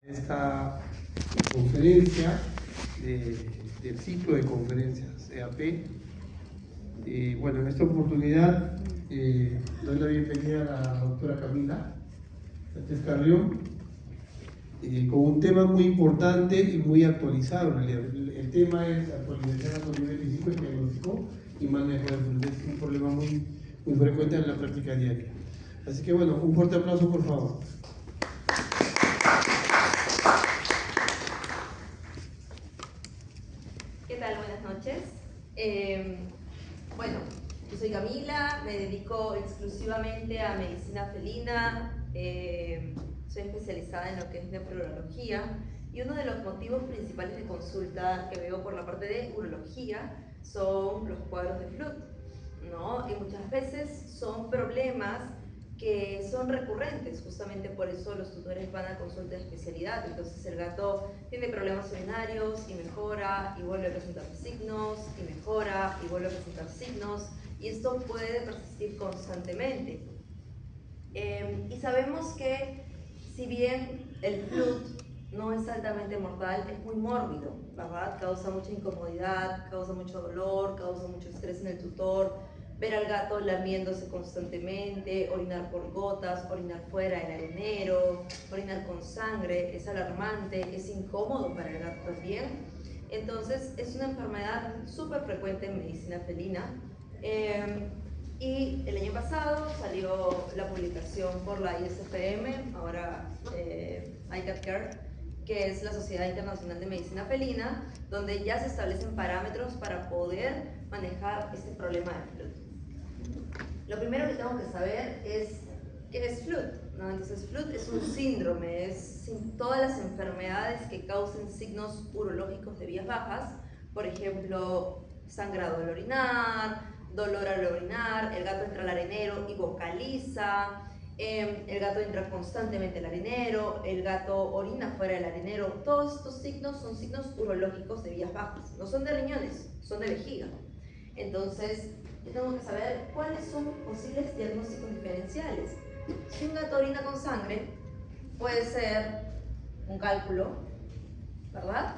Esta conferencia del ciclo de conferencias EAP. Bueno, en esta oportunidad doy la bienvenida a la doctora Camila Sánchez Carrión con un tema muy importante y muy actualizado. El tema es actualización a nivel físico, diagnóstico y manejo de fluidos. Es un problema muy frecuente en la práctica diaria. Así que bueno, un fuerte aplauso por favor. ¿Qué tal? Buenas noches. Bueno, yo soy Camila, me dedico exclusivamente a medicina felina, soy especializada en lo que es nefrología y uno de los motivos principales de consulta que veo por la parte de urología son los cuadros de FLUT, ¿no? Y muchas veces son problemas que son recurrentes, justamente por eso los tutores van a consulta de especialidad. Entonces el gato tiene problemas urinarios y mejora y vuelve a presentar signos, y mejora y vuelve a presentar signos, y esto puede persistir constantemente. Y sabemos que si bien el FLUT no es altamente mortal, es muy mórbido, ¿verdad? Causa mucha incomodidad, causa mucho dolor, causa mucho estrés en el tutor. Ver al gato lamiéndose constantemente, orinar por gotas, orinar fuera del arenero, orinar con sangre, es alarmante, es incómodo para el gato también. Entonces es una enfermedad súper frecuente en medicina felina. Y el año pasado salió la publicación por la ISFM, ahora ICAT-CARE, que es la Sociedad Internacional de Medicina Felina, donde ya se establecen parámetros para poder manejar este problema de FLUT. Lo primero que tengo que saber es qué es FLUT, ¿no? Entonces FLUT es un síndrome, es todas las enfermedades que causen signos urológicos de vías bajas, por ejemplo, sangrado al orinar, dolor al orinar, el gato entra al arenero y vocaliza, el gato entra constantemente al arenero, el gato orina fuera del arenero. Todos estos signos son signos urológicos de vías bajas, no son de riñones, son de vejiga. Entonces, yo tengo que saber cuáles son posibles diagnósticos diferenciales. Si un gato orina con sangre, puede ser un cálculo, ¿verdad?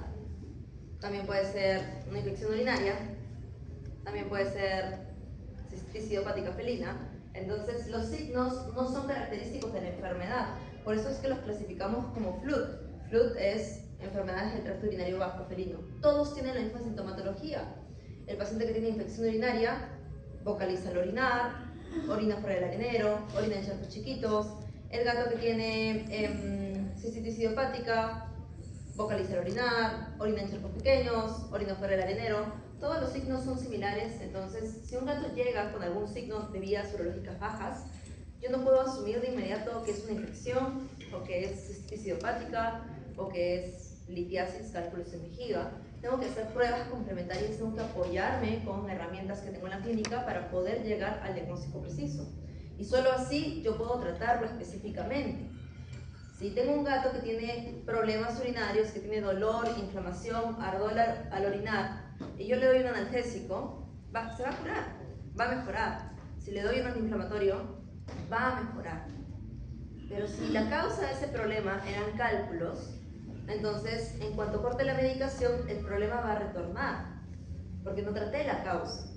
También puede ser una infección urinaria, también puede ser cistitis idiopática felina. Entonces, los signos no son característicos de la enfermedad, por eso es que los clasificamos como FLUT. FLUT es enfermedades del tracto urinario bajo felino. Todos tienen la misma sintomatología. El paciente que tiene infección urinaria vocaliza al orinar, orina fuera del arenero, orina en charcos chiquitos. El gato que tiene cistitis idiopática vocaliza al orinar, orina en charcos pequeños, orina fuera del arenero. Todos los signos son similares, entonces si un gato llega con algún signo de vías urológicas bajas, yo no puedo asumir de inmediato que es una infección, o que es cistitis idiopática, o que es litiasis, cálculos en vejiga. Tengo que hacer pruebas complementarias, tengo que apoyarme con herramientas que tengo en la clínica para poder llegar al diagnóstico preciso. Y solo así yo puedo tratarlo específicamente. Si tengo un gato que tiene problemas urinarios, que tiene dolor, inflamación, ardor al orinar, y yo le doy un analgésico, se va a curar, va a mejorar. Si le doy un antiinflamatorio, va a mejorar. Pero si la causa de ese problema eran cálculos, entonces en cuanto corte la medicación, el problema va a retornar, porque no traté la causa.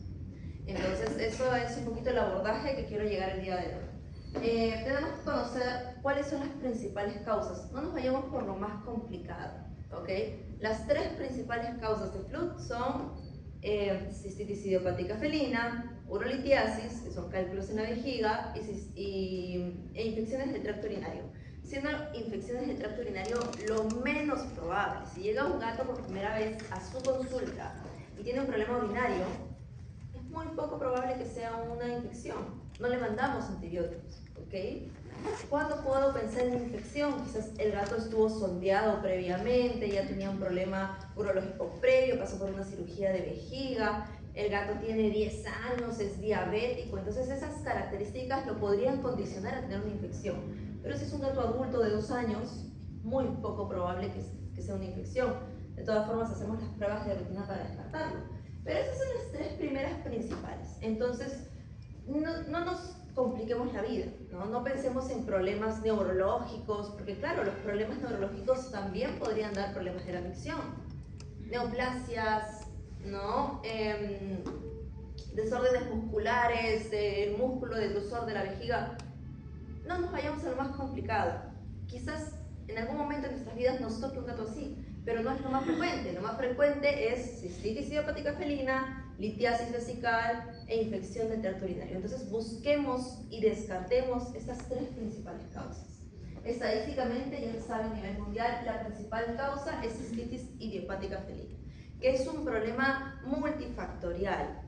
Entonces eso es un poquito el abordaje que quiero llegar el día de hoy. Tenemos que conocer cuáles son las principales causas. No nos vayamos por lo más complicado, ¿ok? Las tres principales causas de FLUT son cistitis idiopática felina, urolitiasis, que son cálculos en la vejiga, e infecciones del tracto urinario. Siendo infecciones del tracto urinario lo menos probable. Si llega un gato por primera vez a su consulta y tiene un problema urinario, es muy poco probable que sea una infección. No le mandamos antibióticos, ¿ok? ¿Cuándo puedo pensar en infección? Quizás el gato estuvo sondeado previamente, ya tenía un problema urológico previo, pasó por una cirugía de vejiga, el gato tiene 10 años, es diabético, entonces esas características lo podrían condicionar a tener una infección. Pero si es un gato adulto de 2 años, muy poco probable que sea una infección. De todas formas, hacemos las pruebas de rutina para descartarlo. Pero esas son las tres primeras principales. Entonces, no nos compliquemos la vida, ¿no? No pensemos en problemas neurológicos, porque claro, los problemas neurológicos también podrían dar problemas de la micción. Neoplasias, ¿no? Desórdenes musculares, del músculo, del grosor de la vejiga. No nos vayamos a lo más complicado. Quizás en algún momento de nuestras vidas nos toque un gato así, pero no es lo más frecuente. Lo más frecuente es cistitis idiopática felina, litiasis vesical e infección del tracto urinario. Entonces busquemos y descartemos estas tres principales causas. Estadísticamente, ya se sabe a nivel mundial, la principal causa es cistitis idiopática felina, que es un problema multifactorial,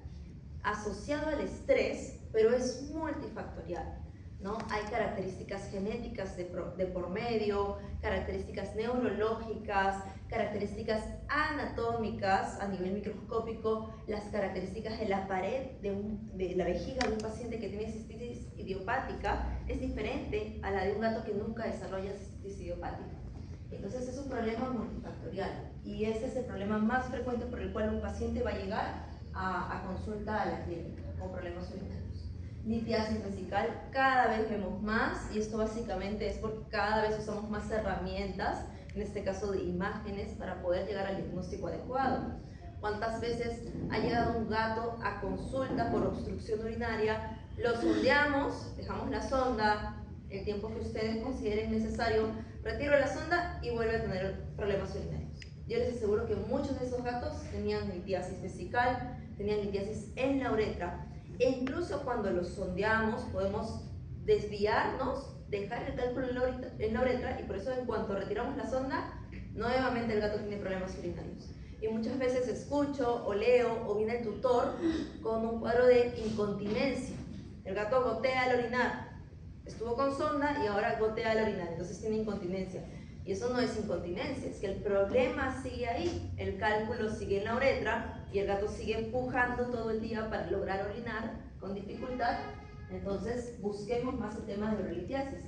asociado al estrés, pero es multifactorial, ¿no? Hay características genéticas de por medio, características neurológicas, características anatómicas a nivel microscópico, las características de la pared de la vejiga de un paciente que tiene cistitis idiopática es diferente a la de un gato que nunca desarrolla cistitis idiopática. Entonces es un problema multifactorial y ese es el problema más frecuente por el cual un paciente va a llegar a consulta a la clínica con problemas urinarios. Litiasis vesical, cada vez vemos más, y esto básicamente es porque cada vez usamos más herramientas, en este caso de imágenes, para poder llegar al diagnóstico adecuado. ¿Cuántas veces ha llegado un gato a consulta por obstrucción urinaria? Lo sondeamos, dejamos la sonda, el tiempo que ustedes consideren necesario, retiro la sonda y vuelve a tener problemas urinarios. Yo les aseguro que muchos de esos gatos tenían litiasis vesical, tenían litiasis en la uretra, e incluso cuando los sondeamos podemos desviarnos, dejar el cálculo en la uretra, y por eso en cuanto retiramos la sonda, nuevamente el gato tiene problemas urinarios. Y muchas veces escucho o leo o viene el tutor con un cuadro de incontinencia. El gato gotea al orinar, estuvo con sonda y ahora gotea al orinar, entonces tiene incontinencia. Y eso no es incontinencia, es que el problema sigue ahí, el cálculo sigue en la uretra y el gato sigue empujando todo el día para lograr orinar con dificultad. Entonces busquemos más el tema de urolitiasis.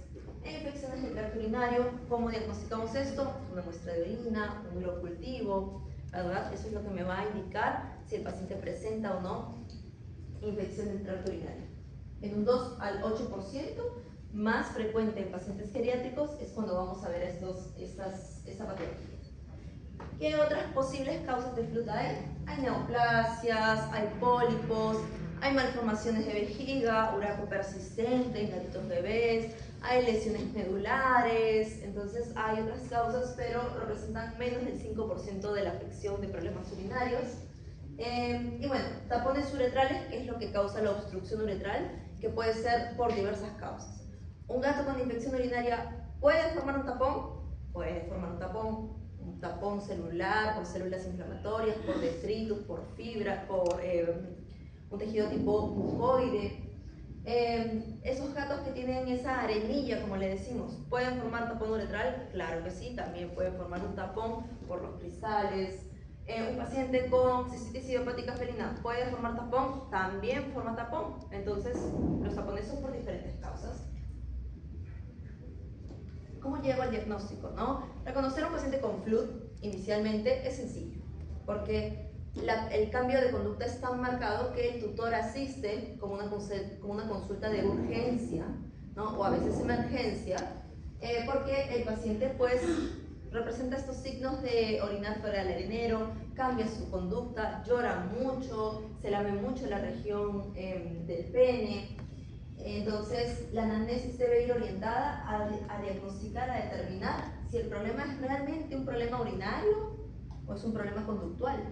En infecciones del tracto urinario, ¿cómo diagnosticamos esto? Una muestra de orina, un urocultivo, ¿verdad? Eso es lo que me va a indicar si el paciente presenta o no infección del tracto urinario. En un 2 al 8%, más frecuente en pacientes geriátricos, es cuando vamos a ver esta patología. ¿Qué otras posibles causas de fluta hay? Hay neoplasias, hay pólipos, hay malformaciones de vejiga, uraco persistente en gatitos bebés, hay lesiones medulares, entonces hay otras causas, pero representan menos del 5% de la afección de problemas urinarios. Y bueno, tapones uretrales, que es lo que causa la obstrucción uretral, que puede ser por diversas causas. Un gato con infección urinaria puede formar un tapón, un tapón celular, por células inflamatorias, por detritus, por fibra, por un tejido tipo mucoide. Esos gatos que tienen esa arenilla, como le decimos, ¿pueden formar tapón uretral? Claro que sí, también pueden formar un tapón por los cristales. Un paciente con cistitis idiopática felina puede formar tapón, también forma tapón. Entonces, los tapones son por diferentes causas. ¿Cómo llego al diagnóstico, no? Reconocer a un paciente con FLUT inicialmente es sencillo, porque el cambio de conducta es tan marcado que el tutor asiste como una consulta de urgencia, ¿no? O a veces emergencia, porque el paciente pues representa estos signos de orinar fuera del arenero, cambia su conducta, llora mucho, se lame mucho la región del pene. Entonces la anamnesis debe ir orientada a diagnosticar, a determinar si el problema es realmente un problema urinario o es un problema conductual,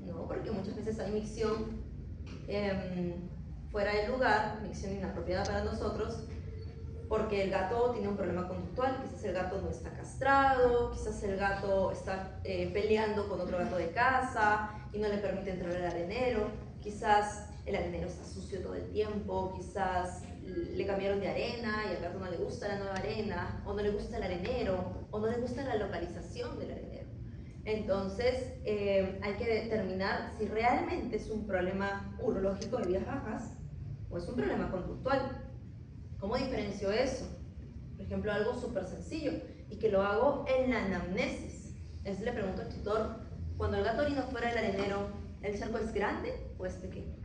¿no? Porque muchas veces hay micción fuera del lugar, micción inapropiada para nosotros, porque el gato tiene un problema conductual. Quizás el gato no está castrado, quizás el gato está peleando con otro gato de casa y no le permite entrar al arenero, quizás el arenero está sucio todo el tiempo, quizás le cambiaron de arena y al gato no le gusta la nueva arena, o no le gusta el arenero, o no le gusta la localización del arenero. Entonces hay que determinar si realmente es un problema urológico de vías bajas o es un problema conductual. ¿Cómo diferencio eso? Por ejemplo, algo súper sencillo y que lo hago en la anamnesis. Es le pregunto al tutor, cuando el gato orina fuera del arenero, ¿el charco es grande o es pequeño?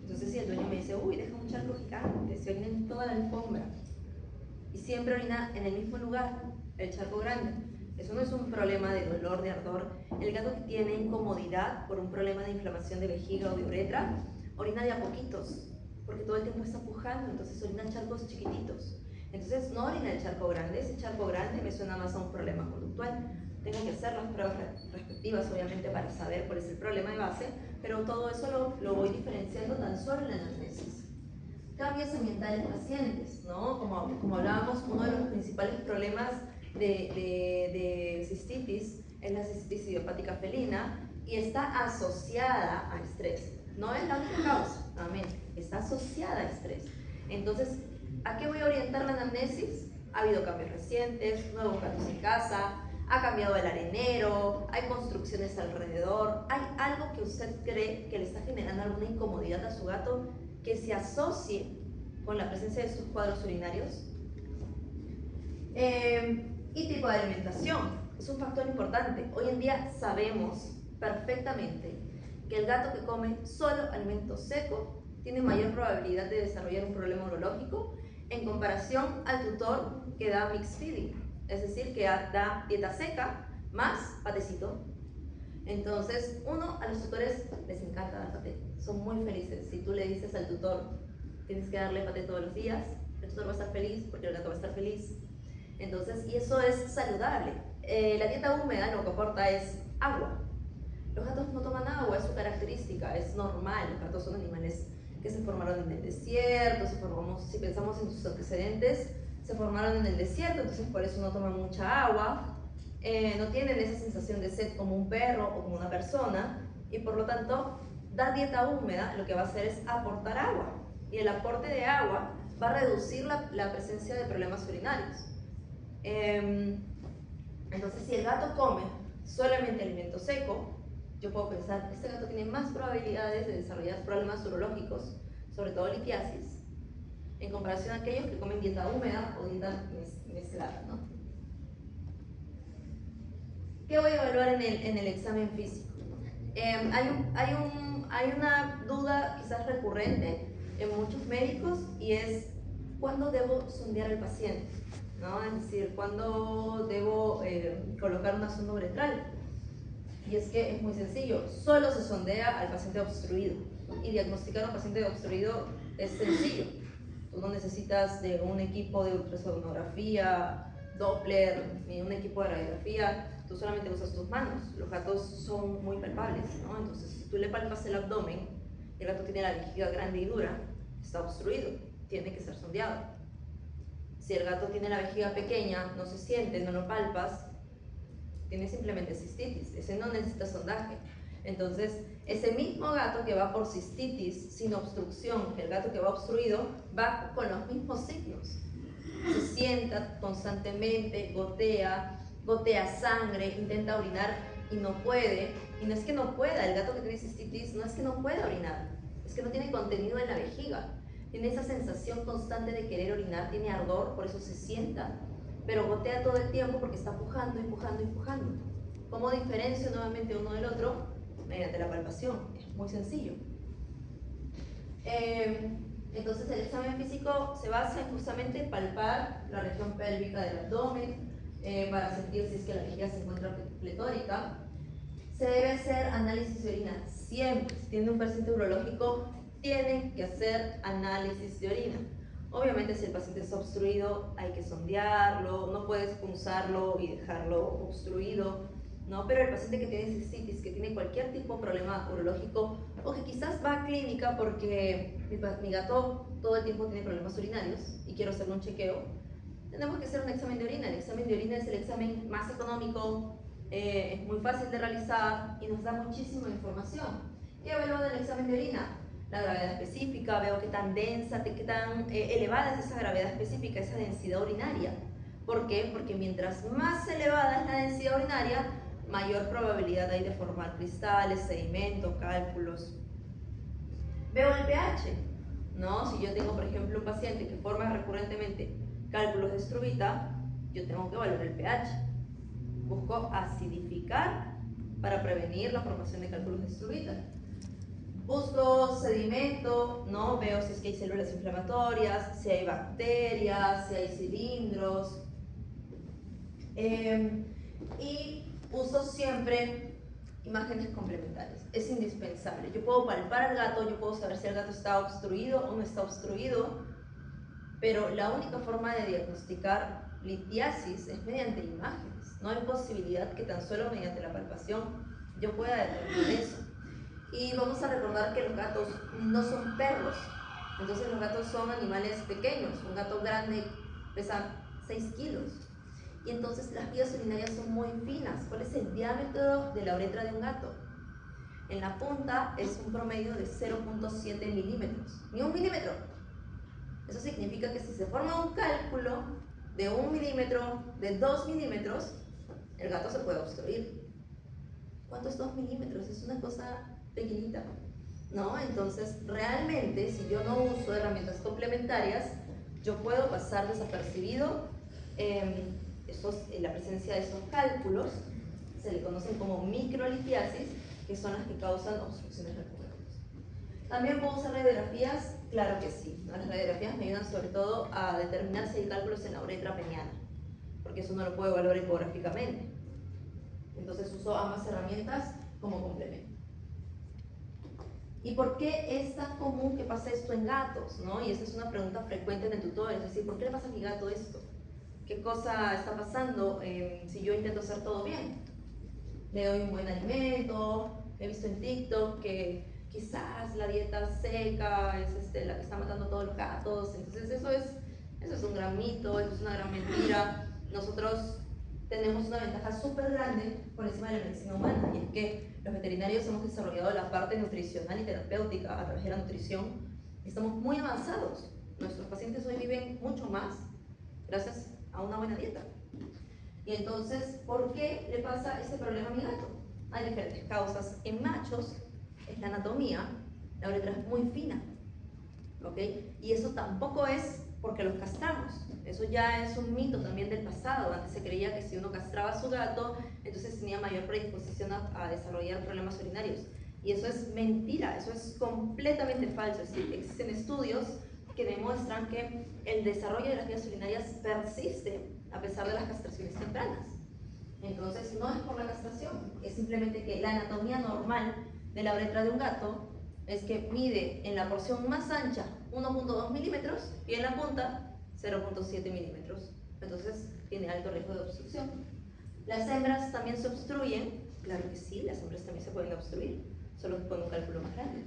Entonces si el dueño me dice, uy, deja un charco gigante, se orina en toda la alfombra, y siempre orina en el mismo lugar, el charco grande, eso no es un problema de dolor, de ardor. El gato que tiene incomodidad por un problema de inflamación de vejiga o de uretra, orina de a poquitos, porque todo el tiempo está pujando, entonces orina en charcos chiquititos. Entonces no orina el charco grande, ese charco grande me suena más a un problema conductual. Tengo que hacer las pruebas respectivas, obviamente, para saber cuál es el problema de base, pero todo eso lo voy diferenciando tan solo en la anamnesis. Cambios ambientales pacientes, ¿no? Como hablábamos, uno de los principales problemas de cistitis es la cistitis idiopática felina y está asociada a estrés. No es la única causa, amén, está asociada a estrés. Entonces, ¿a qué voy a orientar la anamnesis? Ha habido cambios recientes, nuevos gatos en casa, ha cambiado el arenero, hay construcciones alrededor, hay algo que usted cree que le está generando alguna incomodidad a su gato que se asocie con la presencia de estos cuadros urinarios. Y tipo de alimentación, es un factor importante. Hoy en día sabemos perfectamente que el gato que come solo alimento seco tiene mayor probabilidad de desarrollar un problema urológico en comparación al tutor que da mixed feeding, es decir, que da dieta seca más patecito. Entonces, a los tutores les encanta dar paté, son muy felices. Si tú le dices al tutor, tienes que darle paté todos los días, el tutor va a estar feliz porque el gato va a estar feliz. Entonces, y eso es saludable. La dieta húmeda lo que aporta es agua. Los gatos no toman agua, es su característica, es normal. Los gatos son animales que se formaron en el desierto, si pensamos en sus antecedentes, se formaron en el desierto, entonces por eso no toman mucha agua. No tienen esa sensación de sed como un perro o como una persona, y por lo tanto, dar dieta húmeda lo que va a hacer es aportar agua, y el aporte de agua va a reducir la presencia de problemas urinarios. Entonces, si el gato come solamente alimento seco, yo puedo pensar que este gato tiene más probabilidades de desarrollar problemas urológicos, sobre todo litiasis, en comparación a aquellos que comen dieta húmeda o dieta mezclada, ¿no? ¿Qué voy a evaluar en el examen físico? Hay una duda quizás recurrente en muchos médicos y es ¿cuándo debo sondear al paciente? ¿No? Es decir, ¿cuándo debo colocar una sonda uretral? Y es que es muy sencillo, solo se sondea al paciente obstruido, y diagnosticar a un paciente obstruido es sencillo. Tú no necesitas de un equipo de ultrasonografía, Doppler, ni un equipo de radiografía, tú solamente usas tus manos. Los gatos son muy palpables, ¿no? Entonces, si tú le palpas el abdomen, el gato tiene la vejiga grande y dura, está obstruido, tiene que ser sondeado. Si el gato tiene la vejiga pequeña, no se siente, no lo palpas, tiene simplemente cistitis, ese no necesita sondaje. Entonces, ese mismo gato que va por cistitis sin obstrucción, el gato que va obstruido, va con los mismos signos. Se sienta constantemente, gotea sangre, intenta orinar y no puede. Y no es que no pueda, el gato que tiene cistitis no es que no pueda orinar, es que no tiene contenido en la vejiga. Tiene esa sensación constante de querer orinar, tiene ardor, por eso se sienta, pero gotea todo el tiempo porque está pujando y pujando y pujando. ¿Cómo diferencio nuevamente uno del otro? Mediante la palpación, es muy sencillo. Entonces el examen físico se basa en justamente palpar la región pélvica del abdomen para sentir si es que la vejiga se encuentra pletórica. Se debe hacer análisis de orina siempre. Si tiene un paciente urológico, tienen que hacer análisis de orina. Obviamente si el paciente está obstruido hay que sondearlo, no puedes punzarlo y dejarlo obstruido, ¿no? Pero el paciente que tiene cistitis, que tiene cualquier tipo de problema urológico o que quizás va a clínica porque mi gato todo el tiempo tiene problemas urinarios y quiero hacerle un chequeo, tenemos que hacer un examen de orina. El examen de orina es el examen más económico, es muy fácil de realizar y nos da muchísima información. ¿Qué evalúo del examen de orina? La gravedad específica, veo qué tan densa, qué tan elevada es esa gravedad específica, esa densidad urinaria. ¿Por qué? Porque mientras más elevada es la densidad urinaria, mayor probabilidad hay de formar cristales, sedimentos, cálculos. Veo el pH, ¿no? Si yo tengo, por ejemplo, un paciente que forma recurrentemente cálculos de struvita, yo tengo que evaluar el pH. Busco acidificar para prevenir la formación de cálculos de struvita. Busco sedimento, ¿no? Veo si es que hay células inflamatorias, si hay bacterias, si hay cilindros. Y uso siempre imágenes complementarias. Es indispensable. Yo puedo palpar al gato, yo puedo saber si el gato está obstruido o no está obstruido, pero la única forma de diagnosticar litiasis es mediante imágenes. No hay posibilidad que tan solo mediante la palpación yo pueda determinar eso. Y vamos a recordar que los gatos no son perros, entonces los gatos son animales pequeños. Un gato grande pesa 6 kilos. Y entonces las vías urinarias son muy finas. ¿Cuál es el diámetro de la uretra de un gato? En la punta es un promedio de 0.7 milímetros. Ni 1 milímetro. Eso significa que si se forma un cálculo de 1 milímetro, de 2 milímetros, el gato se puede obstruir. ¿Cuánto es 2 milímetros? Es una cosa pequeñita, ¿no? Entonces, realmente, si yo no uso herramientas complementarias, yo puedo pasar desapercibido la presencia de esos cálculos. Se le conocen como microlitiasis, que son las que causan obstrucciones recurrentes. ¿También puedo usar radiografías? Claro que sí. Las radiografías me ayudan sobre todo a determinar si hay cálculos en la uretra peniana, porque eso no lo puedo evaluar ecográficamente. Entonces uso ambas herramientas como complemento. ¿Y por qué es tan común que pase esto en gatos? ¿No? Y esta es una pregunta frecuente en el tutor, es decir, ¿por qué le pasa a mi gato esto? ¿Qué cosa está pasando si yo intento hacer todo bien? Le doy un buen alimento, he visto en TikTok que quizás la dieta seca es la que está matando a todos los gatos. Entonces eso es un gran mito, eso es una gran mentira. Nosotros tenemos una ventaja súper grande por encima de la medicina humana, y es que los veterinarios hemos desarrollado la parte nutricional y terapéutica a través de la nutrición y estamos muy avanzados. Nuestros pacientes hoy viven mucho más gracias a una buena dieta. Y entonces, ¿por qué le pasa este problema a mi gato? Hay diferentes causas. En machos es la anatomía, la uretra es muy fina, ¿ok? Y eso tampoco es porque los castramos. Eso ya es un mito también del pasado. Antes se creía que si uno castraba a su gato, entonces tenía mayor predisposición a desarrollar problemas urinarios. Y eso es mentira, eso es completamente falso. Es decir, existen estudios que demuestran que el desarrollo de las vías urinarias persiste a pesar de las castraciones tempranas. Entonces, no es por la castración, es simplemente que la anatomía normal de la uretra de un gato es que mide en la porción más ancha 1.2 milímetros y en la punta 0.7 milímetros. Entonces, tiene alto riesgo de obstrucción. ¿Las hembras también se obstruyen? Claro que sí, las hembras también se pueden obstruir, solo que con un cálculo más grande.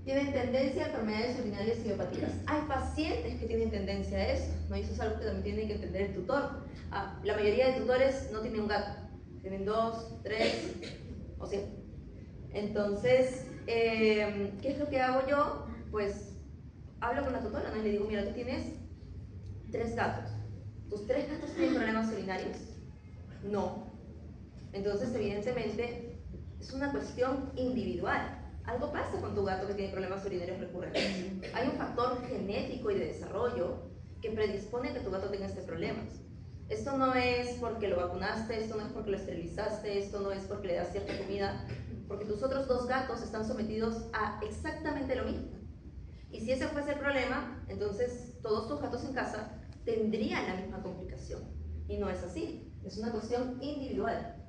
Tienen tendencia a enfermedades urinarias idiopáticas. Hay pacientes que tienen tendencia a eso, ¿no? Y eso es algo que también tiene que entender el tutor. La mayoría de tutores no tienen un gato, tienen 2, 3 o 100. Entonces, ¿qué es lo que hago yo? Pues hablo con la tutora, ¿no? Y le digo, mira, tú tienes 3 gatos. ¿Tus 3 gatos tienen problemas urinarios? No. Entonces, evidentemente, es una cuestión individual. Algo pasa con tu gato que tiene problemas urinarios recurrentes. Hay un factor genético y de desarrollo que predispone a que tu gato tenga este problema. Esto no es porque lo vacunaste, esto no es porque lo esterilizaste, esto no es porque le das cierta comida, porque tus otros 2 gatos están sometidos a exactamente lo mismo. Y si ese fuese el problema, entonces todos tus gatos en casa tendrían la misma complicación. Y no es así, es una cuestión individual.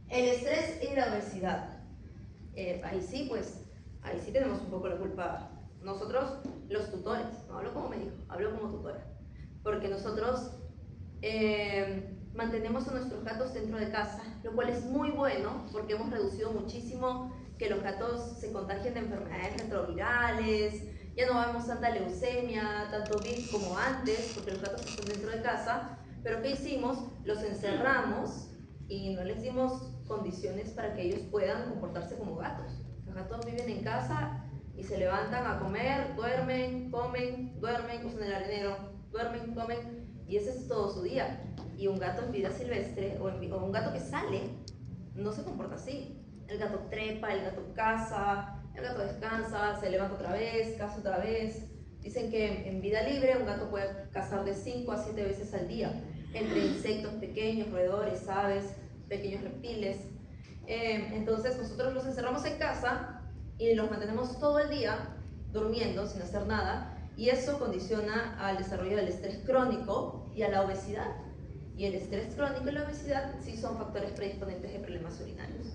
El estrés y la obesidad. Ahí sí tenemos un poco la culpa nosotros, los tutores. No hablo como médico, hablo como tutora, porque nosotros mantenemos a nuestros gatos dentro de casa, lo cual es muy bueno porque hemos reducido muchísimo que los gatos se contagien de enfermedades retrovirales. Ya no vemos tanta leucemia, tanto virus como antes, porque los gatos están dentro de casa. Pero ¿qué hicimos? Los encerramos y no les dimos condiciones para que ellos puedan comportarse como gatos. Los gatos viven en casa y se levantan a comer, duermen, comen, duermen, usan el arenero, duermen, comen, y ese es todo su día. Y un gato en vida silvestre o un gato que sale no se comporta así. El gato trepa, el gato caza, el gato descansa, se levanta otra vez, caza otra vez. Dicen que en vida libre un gato puede cazar de 5 a 7 veces al día, entre insectos pequeños, roedores, aves, pequeños reptiles. Entonces nosotros los encerramos en casa y los mantenemos todo el día durmiendo sin hacer nada, y eso condiciona al desarrollo del estrés crónico y a la obesidad. Y el estrés crónico y la obesidad sí son factores predisponentes de problemas urinarios.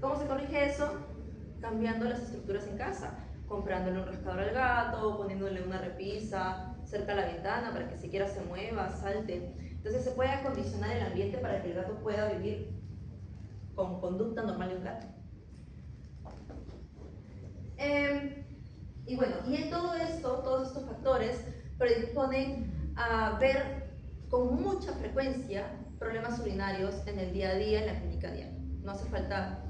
¿Cómo se corrige eso? Cambiando las estructuras en casa, comprándole un rascador al gato, poniéndole una repisa cerca de la ventana para que siquiera se mueva, salte. Entonces se puede acondicionar el ambiente para que el gato pueda vivir con conducta normal de un gato. Y bueno, y en todo esto, todos estos factores predisponen a ver con mucha frecuencia problemas urinarios en el día a día en la clínica diaria. No hace falta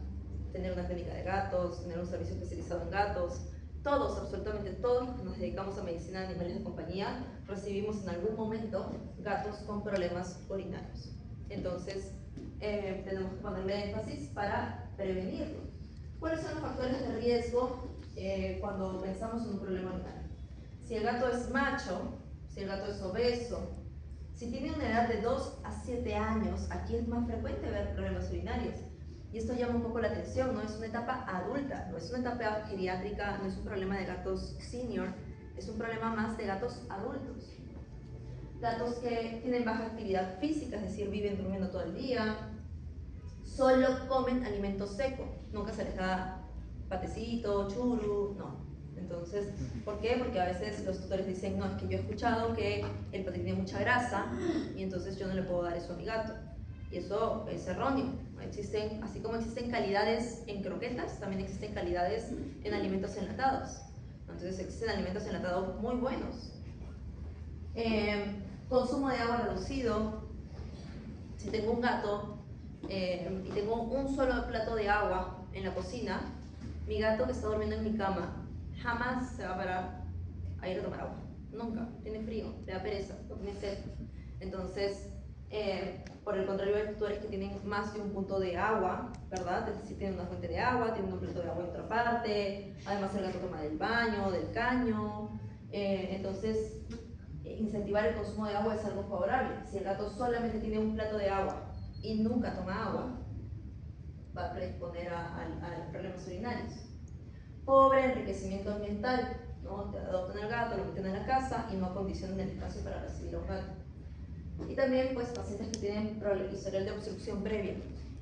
tener una clínica de gatos, tener un servicio especializado en gatos. Todos, absolutamente todos los que nos dedicamos a medicina de animales de compañía, recibimos en algún momento gatos con problemas urinarios. Entonces, tenemos que ponerle énfasis para prevenirlo. ¿Cuáles son los factores de riesgo cuando pensamos en un problema urinario? Si el gato es macho, si el gato es obeso, si tiene una edad de 2 a 7 años, aquí es más frecuente ver problemas urinarios. Y esto llama un poco la atención, no es una etapa adulta, no es una etapa geriátrica, no es un problema de gatos senior, es un problema más de gatos adultos. Gatos que tienen baja actividad física, es decir, viven durmiendo todo el día, solo comen alimento seco, nunca se les da patecito, churu, no. Entonces, ¿por qué? Porque a veces los tutores dicen, no, es que yo he escuchado que el paté tiene mucha grasa y entonces yo no le puedo dar eso a mi gato. Y eso es erróneo. Existen, así como existen calidades en croquetas, también existen calidades en alimentos enlatados. Entonces existen alimentos enlatados muy buenos. Consumo de agua reducido. Si tengo un gato y tengo un solo plato de agua en la cocina, mi gato que está durmiendo en mi cama jamás se va a parar a ir a tomar agua. Nunca. Tiene frío, le da pereza, no tiene sed. Entonces, por el contrario, hay tutores que tienen más de un punto de agua, ¿verdad? Es decir, tienen una fuente de agua, tienen un plato de agua en otra parte, además el gato toma del baño, del caño. Entonces, incentivar el consumo de agua es algo favorable. Si el gato solamente tiene un plato de agua y nunca toma agua, va a predisponer a problemas urinarios. Pobre enriquecimiento ambiental, ¿no? Te adoptan al gato, lo meten en la casa y no acondicionan el espacio para recibir a un gato. Y también pues pacientes que tienen historial de obstrucción previa.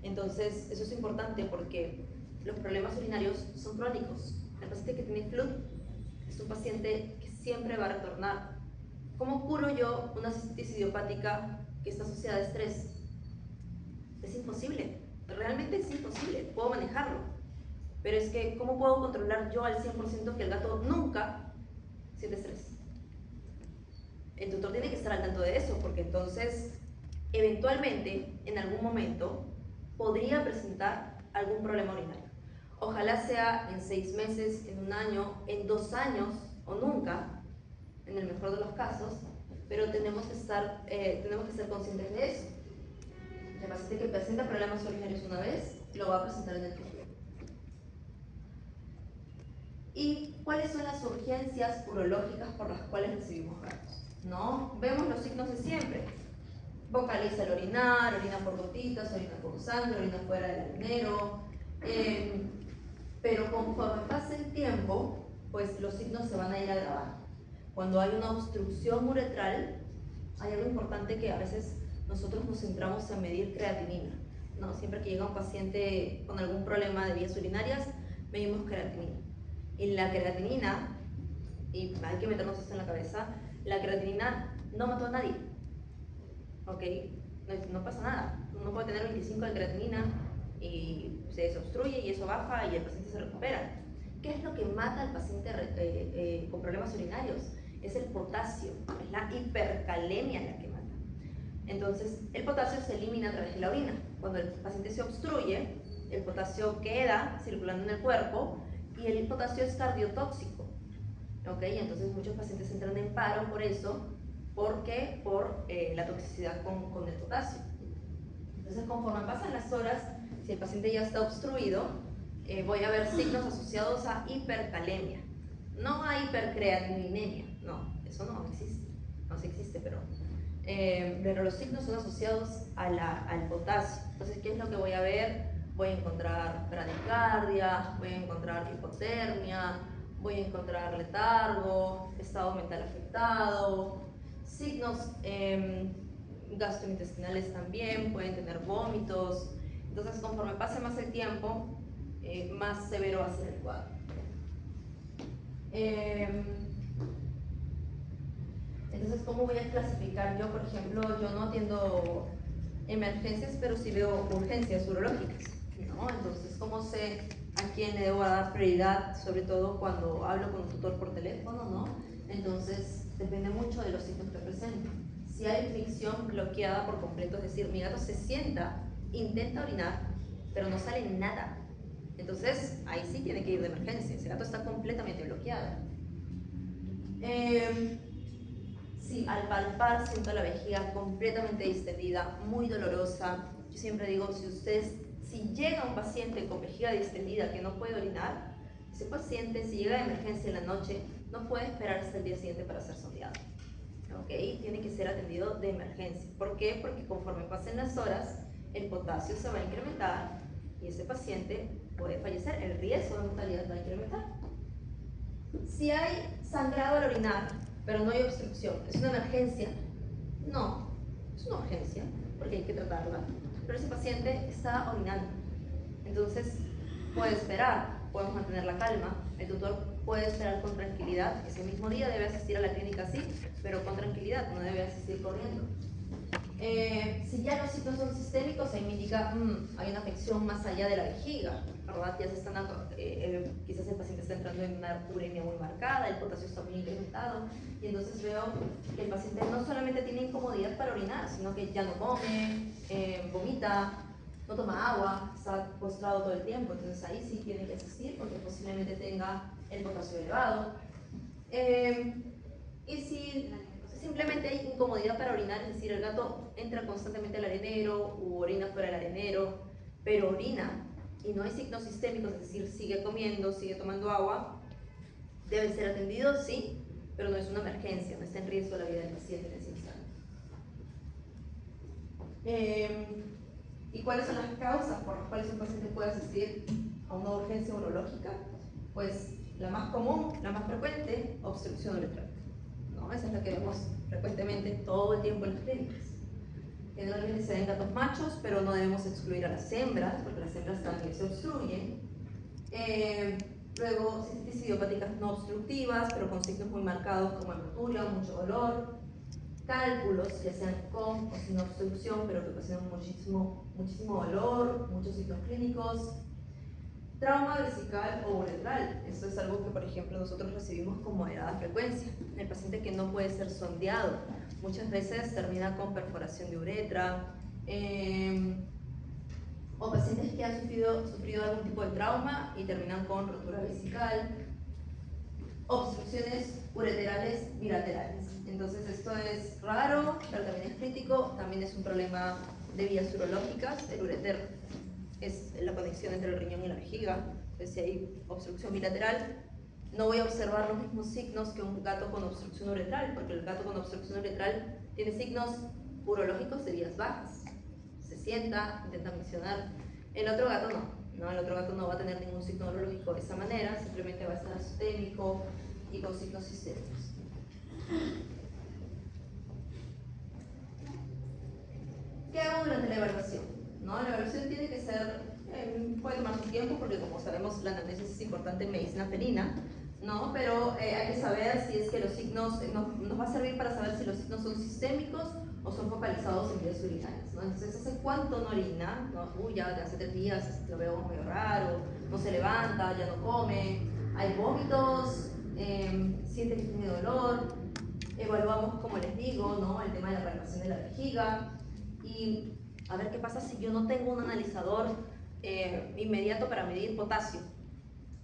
Entonces eso es importante porque los problemas urinarios son crónicos. El paciente que tiene flu es un paciente que siempre va a retornar. ¿Cómo curo yo una cistitis idiopática que está asociada a estrés? Es imposible, realmente es imposible, puedo manejarlo. Pero es que, ¿cómo puedo controlar yo al 100% que el gato nunca siente estrés? El tutor tiene que estar al tanto de eso, porque entonces, eventualmente, en algún momento, podría presentar algún problema urinario. Ojalá sea en 6 meses, en 1 año, en 2 años o nunca, en el mejor de los casos, pero tenemos que ser conscientes de eso. El paciente que presenta problemas urinarios una vez, lo va a presentar en el futuro. ¿Y cuáles son las urgencias urológicas por las cuales recibimos gatos? ¿No? Vemos los signos de siempre. Vocaliza al orinar, orina por gotitas, orina por sangre, orina fuera del arenero. Pero conforme pasa el tiempo, pues los signos se van a ir agravando. Cuando hay una obstrucción uretral, hay algo importante que a veces nosotros nos centramos en medir creatinina, ¿no? Siempre que llega un paciente con algún problema de vías urinarias, medimos creatinina. Y la creatinina, y hay que meternos esto en la cabeza, la creatinina no mató a nadie, ¿ok? No pasa nada. Uno puede tener 25 de creatinina y se desobstruye y eso baja y el paciente se recupera. ¿Qué es lo que mata al paciente con problemas urinarios? Es el potasio, es la hipercalemia la que mata. Entonces, el potasio se elimina a través de la orina. Cuando el paciente se obstruye, el potasio queda circulando en el cuerpo y el potasio es cardiotóxico. ¿Ok? Entonces, muchos pacientes entran en paro por eso. ¿Por qué? Por la toxicidad con el potasio. Entonces, conforme pasan las horas, si el paciente ya está obstruido, voy a ver signos asociados a hipercalemia. No a hipercreatininemia, no, eso no existe. No sí existe, pero los signos son asociados al potasio. Entonces, ¿qué es lo que voy a ver? voy a encontrar bradicardia, voy a encontrar hipotermia, voy a encontrar letargo, estado mental afectado, signos gastrointestinales también, pueden tener vómitos. Entonces, conforme pase más el tiempo, más severo va a ser el cuadro. Entonces, ¿cómo voy a clasificar? Yo, por ejemplo, yo no atiendo emergencias, pero sí veo urgencias urológicas, ¿no? Entonces, ¿cómo sé a quién le debo dar prioridad? Sobre todo cuando hablo con un tutor por teléfono, ¿no? Entonces, depende mucho de los signos que presenten. Si hay fricción bloqueada por completo, es decir, mi gato se sienta, intenta orinar, pero no sale nada. Entonces, ahí sí tiene que ir de emergencia. Ese gato está completamente bloqueado. Si al palpar siento la vejiga completamente distendida, muy dolorosa, yo siempre digo, si llega un paciente con vejiga distendida que no puede orinar, ese paciente, si llega de emergencia en la noche, no puede esperar hasta el día siguiente para ser sondeado. ¿Ok? Tiene que ser atendido de emergencia. ¿Por qué? Porque conforme pasen las horas, el potasio se va a incrementar y ese paciente puede fallecer. El riesgo de mortalidad va a incrementar. Si hay sangrado al orinar, pero no hay obstrucción, ¿es una emergencia? No, es una urgencia, porque hay que tratarla. Pero ese paciente está orinando. Entonces, puede esperar, podemos mantener la calma. El tutor puede esperar con tranquilidad. Ese mismo día debe asistir a la clínica, sí, pero con tranquilidad, no debe asistir corriendo. Si ya los signos son sistémicos, ahí me indica, hay una afección más allá de la vejiga, ¿verdad? Ya se están, quizás el paciente está entrando en una uremia muy marcada, el potasio está muy incrementado, y entonces veo que el paciente no solamente tiene incomodidad para orinar, sino que ya no come, vomita, no toma agua, está postrado todo el tiempo. Entonces ahí sí tiene que asistir porque posiblemente tenga el potasio elevado. Y si simplemente hay incomodidad para orinar, es decir, el gato entra constantemente al arenero u orina fuera del arenero, pero orina y no hay signos sistémicos, es decir, sigue comiendo, sigue tomando agua, debe ser atendido, sí, pero no es una emergencia, no está en riesgo la vida del paciente en ese instante. ¿Y cuáles son las causas por las cuales un paciente puede asistir a una urgencia urológica? Pues la más común, la más frecuente, obstrucción uretral. ¿No? Esa es la que vemos frecuentemente todo el tiempo en las clínicas. Generalmente se ven gatos machos, pero no debemos excluir a las hembras, porque las hembras también se obstruyen. Luego, cistitis idiopáticas no obstructivas, pero con signos muy marcados como hematuria, mucho dolor. Cálculos, ya sean con o sin obstrucción, pero que ocasionan muchísimo dolor, muchos signos clínicos. Trauma vesical o uretral, esto es algo que, por ejemplo, nosotros recibimos con moderada frecuencia. El paciente que no puede ser sondeado, muchas veces termina con perforación de uretra, o pacientes que han sufrido algún tipo de trauma y terminan con rotura vesical. Obstrucciones ureterales bilaterales. Entonces esto es raro, pero también es crítico, también es un problema de vías urológicas. El ureter es la conexión entre el riñón y la vejiga. Entonces si hay obstrucción bilateral, no voy a observar los mismos signos que un gato con obstrucción uretral, porque el gato con obstrucción uretral tiene signos urológicos de vías bajas. Se sienta, intenta miccionar. El otro gato no, el otro gato no va a tener ningún signo urológico de esa manera, simplemente va a estar sistémico y con signos sistémicos. ¿Qué hago durante la evaluación? ¿No? La evaluación tiene que ser, puede tomar su tiempo porque como sabemos la anamnesis es importante en medicina felina, ¿no? Pero hay que saber si es que los signos, nos va a servir para saber si los signos son sistémicos o son focalizados en vías urinarias, ¿no? Entonces, ¿hace cuánto no orina? ¿No? Ya de hace 3 días lo veo medio raro, no se levanta, ya no come, hay vómitos, siente que tiene dolor. Evaluamos, como les digo, ¿no? El tema de la palpación de la vejiga y a ver qué pasa si yo no tengo un analizador inmediato para medir potasio.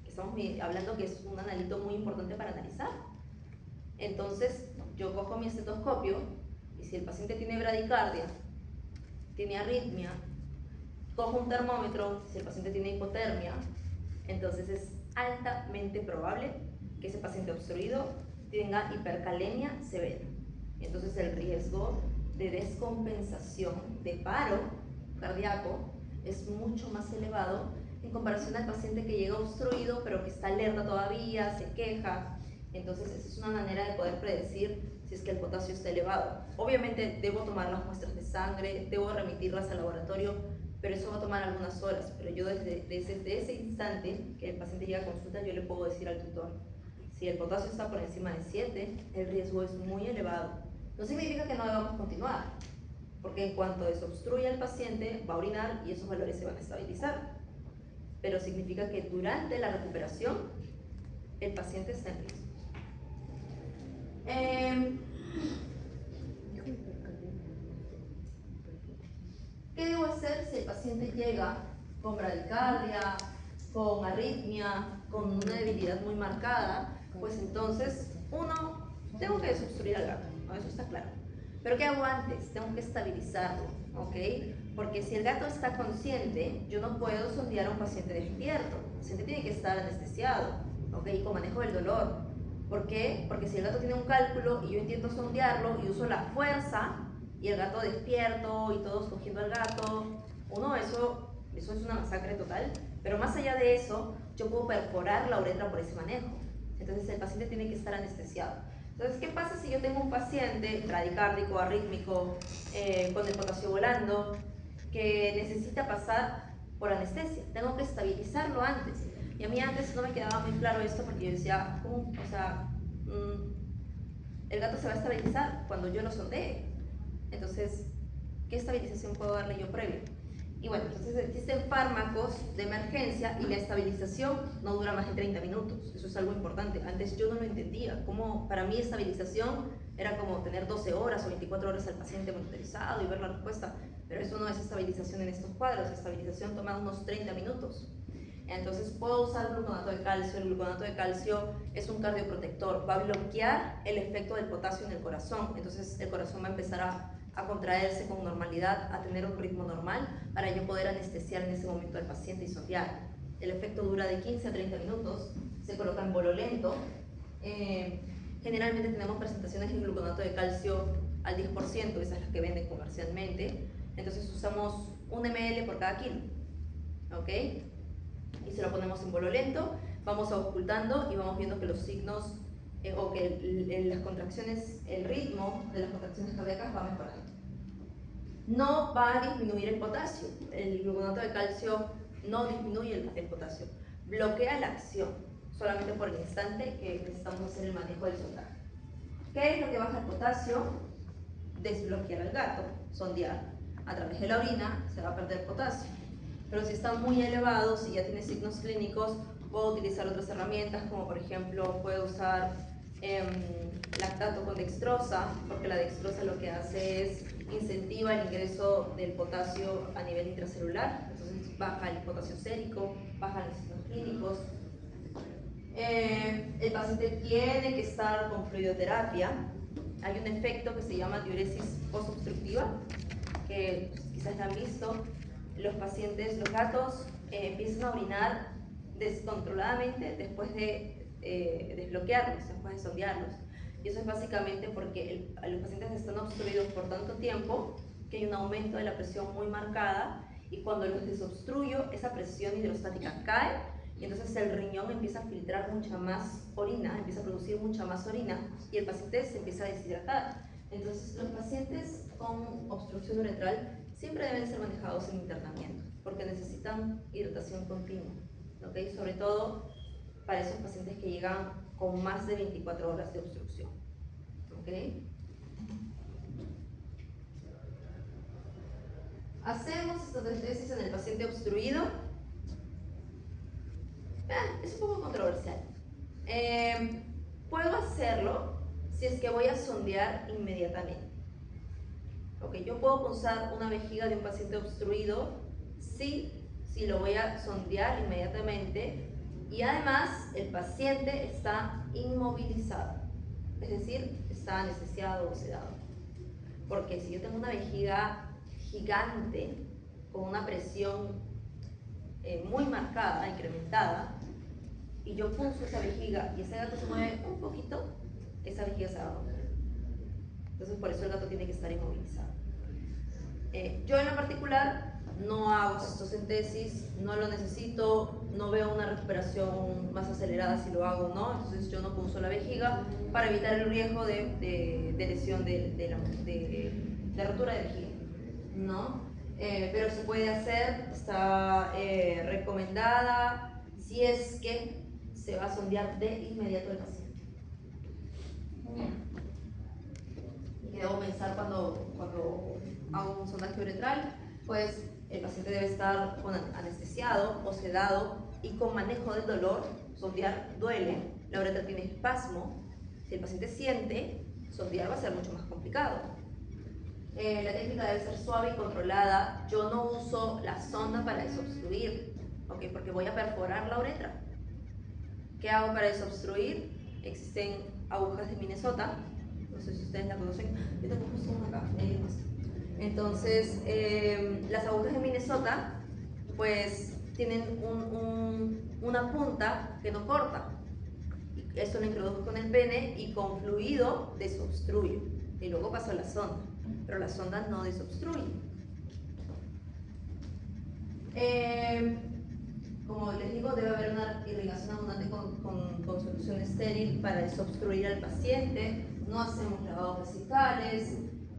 Estamos hablando que es un analito muy importante para analizar. Entonces, yo cojo mi estetoscopio y si el paciente tiene bradicardia, tiene arritmia, cojo un termómetro, si el paciente tiene hipotermia, entonces es altamente probable que ese paciente obstruido tenga hipercalemia severa. Entonces el riesgo de descompensación, de paro cardíaco, es mucho más elevado en comparación al paciente que llega obstruido, pero que está alerta todavía, se queja. Entonces, esa es una manera de poder predecir si es que el potasio está elevado. Obviamente, debo tomar las muestras de sangre, debo remitirlas al laboratorio, pero eso va a tomar algunas horas. Pero yo desde ese instante que el paciente llega a consulta, yo le puedo decir al tutor, si el potasio está por encima de 7, el riesgo es muy elevado. No significa que no debamos continuar, porque en cuanto desobstruya el paciente, va a orinar y esos valores se van a estabilizar. Pero significa que durante la recuperación, el paciente está en riesgo. ¿Qué debo hacer si el paciente llega con bradicardia, con arritmia, con una debilidad muy marcada? Pues entonces, uno, tengo que desobstruir al gato, ¿no? Eso está claro. Pero ¿qué hago antes? Tengo que estabilizarlo, ¿ok? Porque si el gato está consciente, yo no puedo sondear a un paciente despierto. El paciente tiene que estar anestesiado, ¿ok? Con manejo del dolor. ¿Por qué? Porque si el gato tiene un cálculo y yo intento sondearlo y uso la fuerza y el gato despierto y todos cogiendo al gato, eso es una masacre total. Pero más allá de eso, yo puedo perforar la uretra por ese manejo. Entonces el paciente tiene que estar anestesiado. Entonces, ¿qué pasa si yo tengo un paciente bradicárdico, arrítmico, con el potasio volando, que necesita pasar por anestesia? Tengo que estabilizarlo antes. Y a mí antes no me quedaba muy claro esto porque yo decía, ¿cómo? O sea, el gato se va a estabilizar cuando yo lo sondee. Entonces, ¿qué estabilización puedo darle yo previo? Y bueno, entonces existen fármacos de emergencia y la estabilización no dura más de 30 minutos. Eso es algo importante. Antes yo no lo entendía. Como para mí estabilización era como tener 12 horas o 24 horas al paciente monitorizado y ver la respuesta. Pero eso no es estabilización en estos cuadros. Estabilización toma unos 30 minutos. Entonces puedo usar gluconato de calcio. El gluconato de calcio es un cardioprotector. Va a bloquear el efecto del potasio en el corazón. Entonces el corazón va a empezar a contraerse con normalidad, a tener un ritmo normal para yo poder anestesiar en ese momento al paciente y sondear. El efecto dura de 15 a 30 minutos, se coloca en bolo lento. Generalmente tenemos presentaciones de gluconato de calcio al 10%, esas las que venden comercialmente. Entonces usamos 1 ml por cada kilo, ¿ok? Y se lo ponemos en bolo lento, vamos ocultando y vamos viendo que los signos o que las contracciones, el ritmo de las contracciones cardíacas va mejorando. No va a disminuir el potasio. El gluconato de calcio no disminuye el potasio, bloquea la acción solamente por el instante que necesitamos hacer el manejo del sondaje. ¿Qué es lo que baja el potasio? Desbloquear al gato, sondear. A través de la orina se va a perder potasio. Pero si está muy elevado, si ya tiene signos clínicos, puedo utilizar otras herramientas, como por ejemplo puedo usar lactato con dextrosa, porque la dextrosa lo que hace es incentiva el ingreso del potasio a nivel intracelular, entonces baja el potasio sérico, baja los signos clínicos. El paciente tiene que estar con fluidoterapia. Hay un efecto que se llama diuresis postobstructiva, que quizás ya han visto. Los pacientes, los gatos, empiezan a orinar descontroladamente después de desbloquearlos, después de sondearlos. Y eso es básicamente porque los pacientes están obstruidos por tanto tiempo que hay un aumento de la presión muy marcada, y cuando los desobstruyo, esa presión hidrostática cae y entonces el riñón empieza a filtrar mucha más orina, empieza a producir mucha más orina y el paciente se empieza a deshidratar. Entonces los pacientes con obstrucción uretral siempre deben ser manejados en internamiento porque necesitan hidratación continua, ¿okay? Sobre todo para esos pacientes que llegan con más de 24 horas de obstrucción, ¿okay? Hacemos estrategias en el paciente obstruido. Es un poco controversial. Puedo hacerlo si es que voy a sondear inmediatamente. Okay, yo puedo pulsar una vejiga de un paciente obstruido si lo voy a sondear inmediatamente y además el paciente está inmovilizado, es decir, está anestesiado o sedado. Porque si yo tengo una vejiga gigante con una presión muy marcada, incrementada, y yo pulso esa vejiga y ese gato se mueve un poquito, esa vejiga se va a romper. Entonces por eso el gato tiene que estar inmovilizado. Yo en lo particular no hago cistocentesis, no lo necesito, no veo una recuperación más acelerada si lo hago, ¿no? Entonces yo no punzo la vejiga para evitar el riesgo de lesión de rotura de vejiga, ¿no? Pero se puede hacer, está recomendada si es que se va a sondear de inmediato el paciente. Y debo pensar cuando hago un sondaje uretral, pues el paciente debe estar anestesiado o sedado y con manejo del dolor. Sondear duele, la uretra tiene espasmo. Si el paciente siente, sondear va a ser mucho más complicado. La técnica debe ser suave y controlada. Yo no uso la sonda para desobstruir, ¿okay? Porque voy a perforar la uretra. ¿Qué hago para desobstruir? Existen agujas de Minnesota, no sé si ustedes la conocen, yo tengo justo una acá, entonces las agujas de Minnesota pues tienen una punta que no corta. Esto lo introduzco con el pene y con fluido desobstruyo y luego paso a la sonda, pero la sonda no desobstruye. Como les digo, debe haber una irrigación abundante con solución estéril para desobstruir al paciente. No hacemos lavados vesicales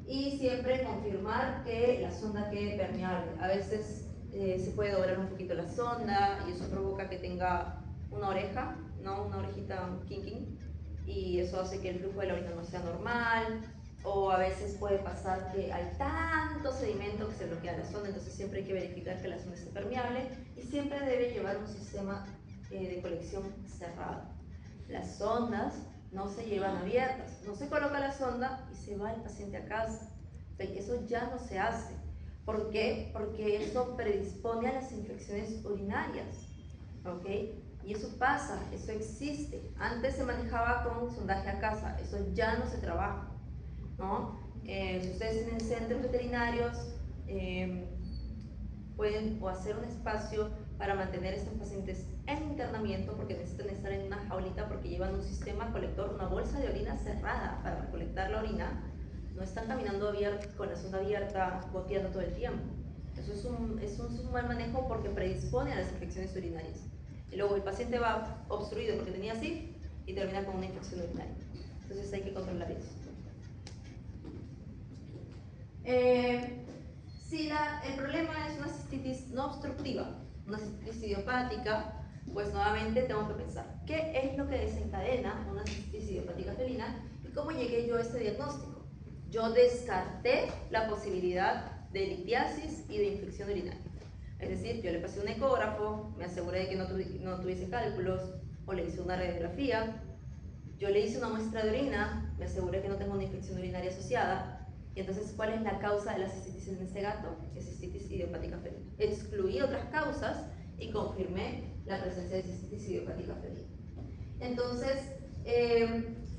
y siempre confirmar que la sonda quede permeable. A veces se puede doblar un poquito la sonda y eso provoca que tenga una oreja, ¿no? Una orejita, un kinking, y eso hace que el flujo de la orina no sea normal. O a veces puede pasar que hay tanto sedimento que se bloquea la sonda, entonces siempre hay que verificar que la sonda esté permeable y siempre debe llevar un sistema de colección cerrado. Las sondas no se llevan abiertas, no se coloca la sonda y se va el paciente a casa. Eso ya no se hace. ¿Por qué? Porque eso predispone a las infecciones urinarias, ¿ok? Y eso pasa, eso existe. Antes se manejaba con sondaje a casa, eso ya no se trabaja, ¿no? Si ustedes tienen centros veterinarios, pueden hacer un espacio para mantener a estos pacientes en internamiento porque necesitan estar en una jaulita porque llevan un sistema colector, una bolsa de orina cerrada para recolectar la orina. No están caminando con la sonda abierta, goteando todo el tiempo. Eso es un mal manejo porque predispone a las infecciones urinarias. Y luego el paciente va obstruido porque tenía SIF y termina con una infección urinaria. Entonces hay que controlar eso. Si el problema es una cistitis no obstructiva, una cistitis idiopática, pues nuevamente tengo que pensar qué es lo que desencadena una cistitis idiopática felina y cómo llegué yo a este diagnóstico. Yo descarté la posibilidad de litiasis y de infección urinaria. Es decir, yo le pasé un ecógrafo, me aseguré de que no tuviese cálculos, o le hice una radiografía, yo le hice una muestra de orina, me aseguré que no tengo una infección urinaria asociada. Y entonces, ¿cuál es la causa de la cistitis en este gato? Es cistitis idiopática felina. Excluí otras causas y confirmé la presencia de cistitis idiopática felina. Entonces,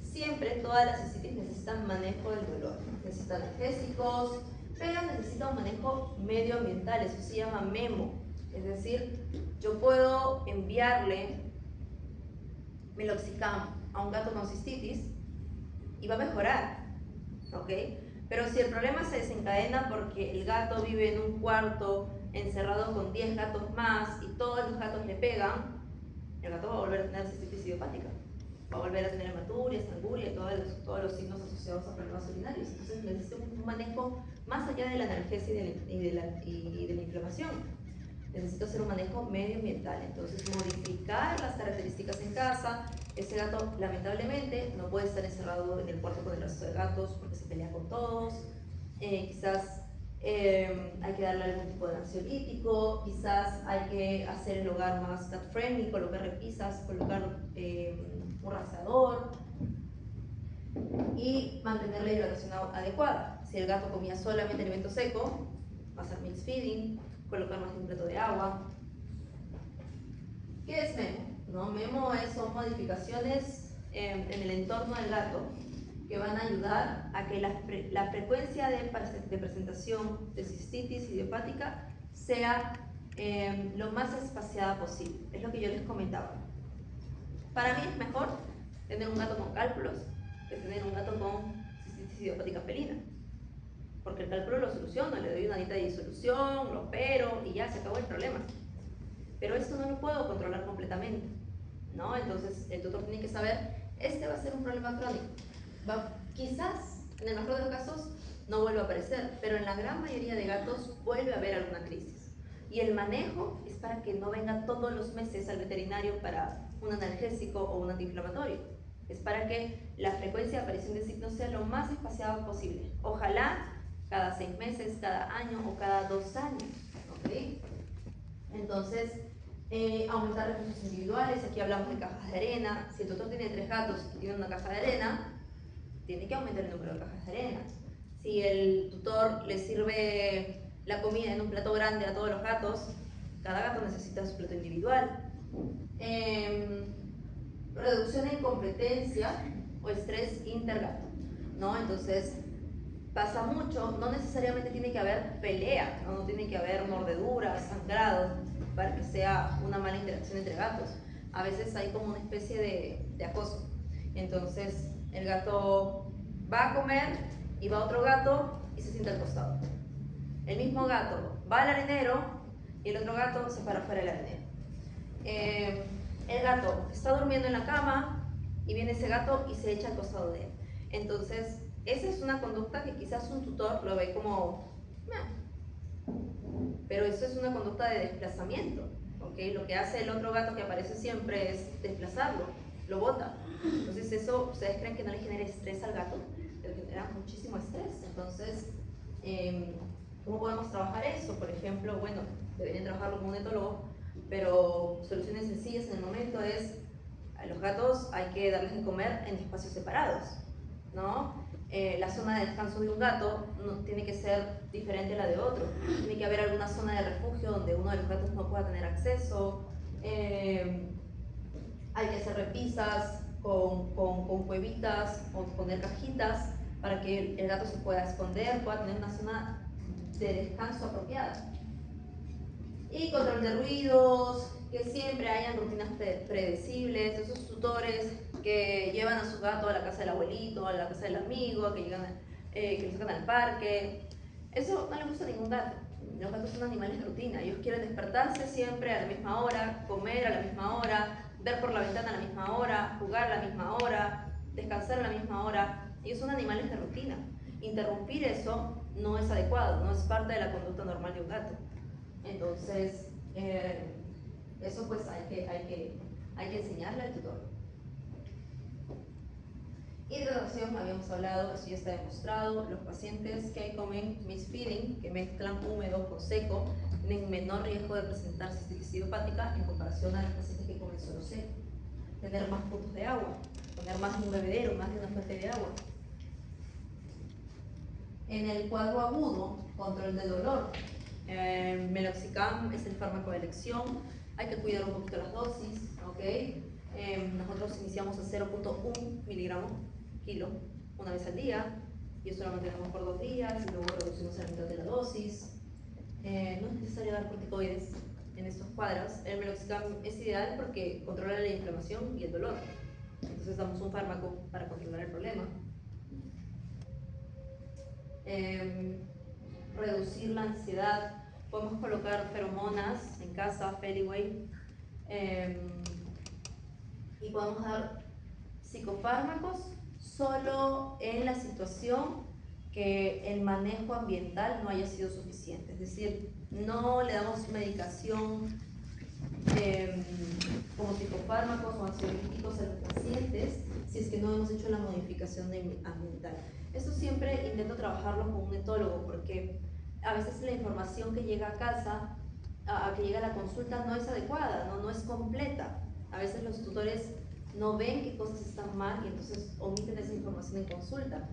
siempre todas las cistitis necesitan manejo del dolor. Necesitan analgésicos, pero necesita un manejo medioambiental, eso se llama MEMO. Es decir, yo puedo enviarle meloxicam a un gato con cistitis y va a mejorar, ¿ok? Pero si el problema se desencadena porque el gato vive en un cuarto encerrado con 10 gatos más y todos los gatos le pegan, el gato va a volver a tener cistitis idiopática, va a volver a tener hematuria, sanguria y todos los signos asociados a problemas urinarios. Entonces necesita un manejo más allá de la analgesia y de la inflamación. Necesito hacer un manejo medioambiental, entonces modificar las características en casa. Ese gato lamentablemente no puede estar encerrado en el cuarto con el resto de gatos porque se pelea con todos. Quizás hay que darle algún tipo de ansiolítico, quizás hay que hacer el hogar más cat friendly, colocar repisas, colocar un rastreador y mantener la hidratación adecuada. Si el gato comía solamente alimento seco, va a hacer mix feeding, colocar más de un plato de agua. ¿Qué es MEMO? ¿No? MEMO son modificaciones en el entorno del gato que van a ayudar a que la frecuencia de presentación de cistitis idiopática sea lo más espaciada posible. Es lo que yo les comentaba. Para mí es mejor tener un gato con cálculos que tener un gato con cistitis idiopática felina. porque el cálculo lo soluciono, le doy una dieta de disolución, lo opero y ya se acabó el problema. Pero esto no lo puedo controlar completamente, ¿no? Entonces el tutor tiene que saber, este va a ser un problema crónico. Quizás, en el mejor de los casos, no vuelve a aparecer, pero en la gran mayoría de gatos vuelve a haber alguna crisis. Y el manejo es para que no venga todos los meses al veterinario para un analgésico o un antiinflamatorio. Es para que la frecuencia de aparición de signos sea lo más espaciada posible. Ojalá cada 6 meses, cada año o cada 2 años. ¿Okay? Entonces, aumentar recursos individuales. Aquí hablamos de cajas de arena. Si el tutor tiene 3 gatos y tiene una caja de arena, tiene que aumentar el número de cajas de arena. Si el tutor le sirve la comida en un plato grande a todos los gatos, cada gato necesita su plato individual. Reducción de incompetencia o estrés intergato, ¿no? Entonces, pasa mucho, no necesariamente tiene que haber pelea, no tiene que haber mordeduras, sangrado, para que sea una mala interacción entre gatos. A veces hay como una especie de acoso. Entonces, el gato va a comer y va otro gato y se sienta al costado. El mismo gato va al arenero y el otro gato se para fuera del arenero. El gato está durmiendo en la cama y viene ese gato y se echa al costado de él. Entonces, esa es una conducta que quizás un tutor lo ve como... pero eso es una conducta de desplazamiento. ¿Okay? Lo que hace el otro gato que aparece siempre es desplazarlo, lo bota. Entonces eso, ¿ustedes creen que no le genera estrés al gato? Le genera muchísimo estrés. Entonces, ¿cómo podemos trabajar eso? Por ejemplo, bueno, deberían trabajarlo con un etólogo, pero soluciones sencillas en el momento es, a los gatos hay que darles de comer en espacios separados, ¿no? La zona de descanso de un gato no tiene que ser diferente a la de otro. Tiene que haber alguna zona de refugio donde uno de los gatos no pueda tener acceso. Hay que hacer repisas con cuevitas o poner cajitas para que el gato se pueda esconder, pueda tener una zona de descanso apropiada. Y control de ruidos, que siempre hayan rutinas predecibles, esos tutores que llevan a su gato a la casa del abuelito, a la casa del amigo, que lo sacan al parque. Eso no le gusta a ningún gato. Los gatos son animales de rutina. Ellos quieren despertarse siempre a la misma hora, comer a la misma hora, ver por la ventana a la misma hora, jugar a la misma hora, descansar a la misma hora. Ellos son animales de rutina. Interrumpir eso no es adecuado, no es parte de la conducta normal de un gato. Entonces, eso pues hay que enseñarle al tutor. Hidratación, habíamos hablado, eso ya está demostrado. Los pacientes que comen misfeeding, que mezclan húmedo con seco, tienen menor riesgo de presentar cistitis idiopática en comparación a los pacientes que comen solo seco. Tener más puntos de agua, poner más de un bebedero, más de una fuente de agua. En el cuadro agudo, control de dolor. Meloxicam es el fármaco de elección. Hay que cuidar un poquito las dosis, ¿ok? Nosotros iniciamos a 0.1 miligramos kilo una vez al día y eso lo mantenemos por 2 días y luego reducimos a la mitad de la dosis. No es necesario dar corticoides en estos cuadros. El meloxicam es ideal porque controla la inflamación y el dolor. Entonces damos un fármaco para controlar el problema. Reducir la ansiedad. Podemos colocar feromonas en casa, Feliway, y podemos dar psicofármacos solo en la situación que el manejo ambiental no haya sido suficiente. Es decir, no le damos medicación como psicofármacos o ansiolíticos a los pacientes si es que no hemos hecho la modificación ambiental. Esto siempre intento trabajarlo con un etólogo porque a veces la información que llega a casa, que llega a la consulta, no es adecuada, no es completa. A veces los tutores no ven qué cosas están mal y entonces omiten esa información en consulta.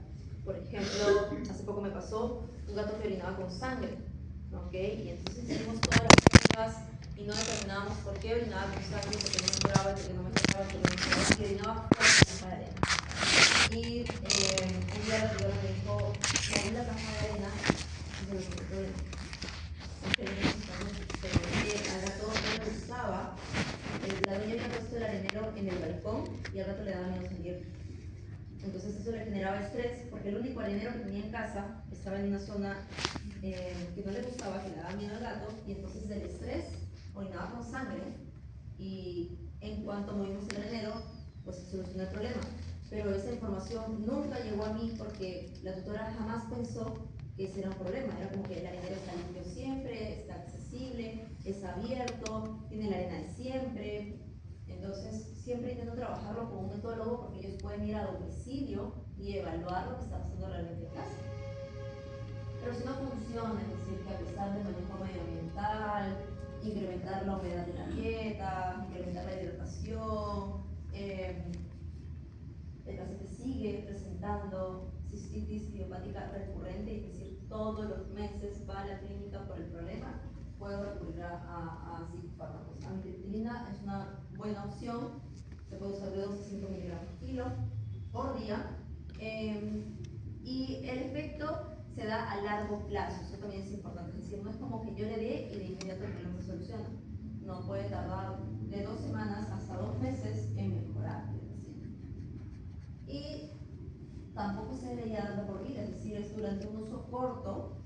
Por ejemplo, hace poco me pasó un gato que orinaba con sangre, ¿ok? Y entonces hicimos todas las pruebas y no determinábamos por qué orinaba con sangre, porque no mejoraba, porque no mejoraba, porque no mejoraba, y orinaba fuera de la caja de arena. Y un día la señora me dijo, moví la caja de arena y se me convirtió al gato no le gustaba. La dueña había puesto el arenero en el balcón y al gato le daba miedo salir. Entonces eso le generaba estrés, porque el único arenero que tenía en casa estaba en una zona que no le gustaba, que le daba miedo al gato, y entonces del estrés orinaba con sangre, y en cuanto movimos el arenero, pues se solucionó el problema. Pero esa información nunca llegó a mí porque la tutora jamás pensó que ese era un problema. Era como que el arenero está limpio siempre, está accesible, es abierto, tiene la arena de siempre. Entonces siempre intento trabajarlo con un metólogo porque ellos pueden ir a domicilio y evaluar lo que está pasando realmente en casa. Pero si no funciona, es decir, que a pesar del manejo medioambiental, incrementar la humedad de la dieta, incrementar la hidratación, el paciente sigue presentando cistitis idiopática recurrente, es decir, todos los meses va a la clínica por el problema, puedo recurrir a psicofármacos. Amitriptilina es una buena opción, se puede usar de 2 a 5 miligramos kilo por día, y el efecto se da a largo plazo, eso también es importante, es decir, no es como que yo le dé y de inmediato el problema se soluciona, no, puede tardar de 2 semanas hasta 2 meses en mejorar. Y tampoco se debería dar por vida, es decir, es durante un uso corto,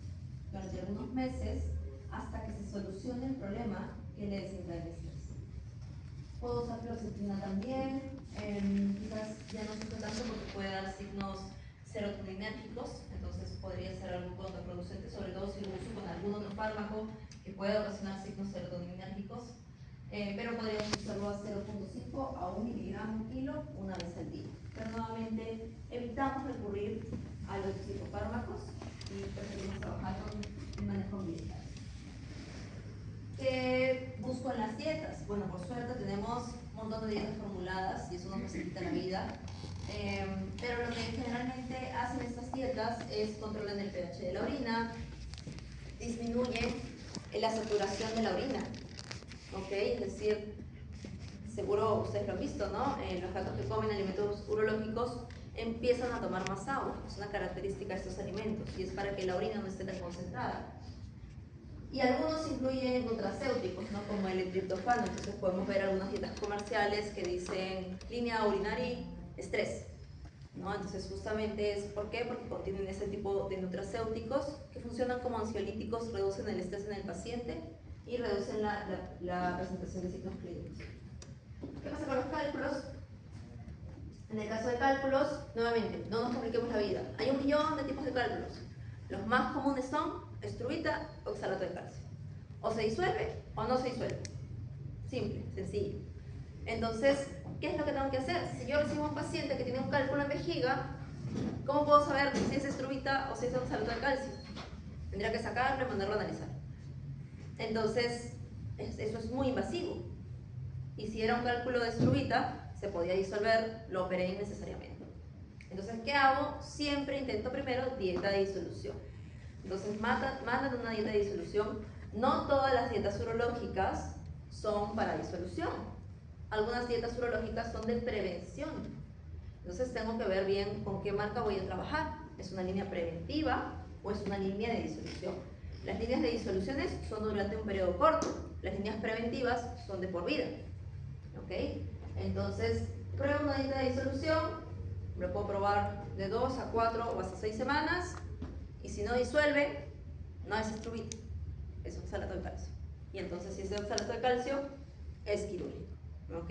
durante algunos meses, hasta que se solucione el problema que le desencadenó el estrés. Puedo usar fluoxetina también, quizás ya no se usa tanto porque puede dar signos serotoninérgicos, entonces podría ser algo contraproducente, sobre todo si lo uso con algún otro fármaco que pueda ocasionar signos serotoninérgicos, pero podríamos usarlo a 0.5 a 1 miligramo kilo una vez al día. Pero nuevamente evitamos recurrir a los psicofármacos y preferimos trabajar con el manejo ambiental. ¿Qué busco en las dietas? Bueno, por suerte tenemos un montón de dietas formuladas y eso nos facilita la vida. Pero lo que generalmente hacen estas dietas es controlar el pH de la orina, disminuyen la saturación de la orina, ¿ok? Es decir, seguro ustedes lo han visto, ¿no? Los gatos que comen alimentos urológicos empiezan a tomar más agua, es una característica de estos alimentos y es para que la orina no esté tan concentrada. Y algunos incluyen nutracéuticos, ¿no? Como el triptofano, entonces podemos ver algunas dietas comerciales que dicen línea urinaria, estrés, ¿no? Entonces justamente es ¿por qué? Porque contienen ese tipo de nutracéuticos que funcionan como ansiolíticos, reducen el estrés en el paciente y reducen la presentación de signos clínicos. ¿Qué pasa con los cálculos? En el caso de cálculos, nuevamente, no nos compliquemos la vida. Hay 1 millón de tipos de cálculos. Los más comunes son estruita, oxalato de calcio. O se disuelve o no se disuelve. Simple, sencillo. Entonces, ¿qué es lo que tengo que hacer? Si yo recibo a un paciente que tiene un cálculo en vejiga, ¿cómo puedo saber si es estruita o si es oxalato de calcio? Tendría que sacarlo y mandarlo a analizar. Entonces, eso es muy invasivo. Y si era un cálculo de estruita, se podía disolver, lo operé innecesariamente. Entonces, ¿qué hago? Siempre intento primero dieta de disolución. Entonces, mandan una dieta de disolución. No todas las dietas urológicas son para disolución. Algunas dietas urológicas son de prevención. Entonces, tengo que ver bien con qué marca voy a trabajar. ¿Es una línea preventiva o es una línea de disolución? Las líneas de disoluciones son durante un periodo corto. Las líneas preventivas son de por vida. ¿Ok? Entonces, pruebo una dieta de disolución. Lo puedo probar de 2 a 4 o hasta 6 semanas. Y si no disuelve, no es estrubita, es oxalato de calcio. Y entonces, si es de oxalato de calcio, es quirúrgico. ¿Ok?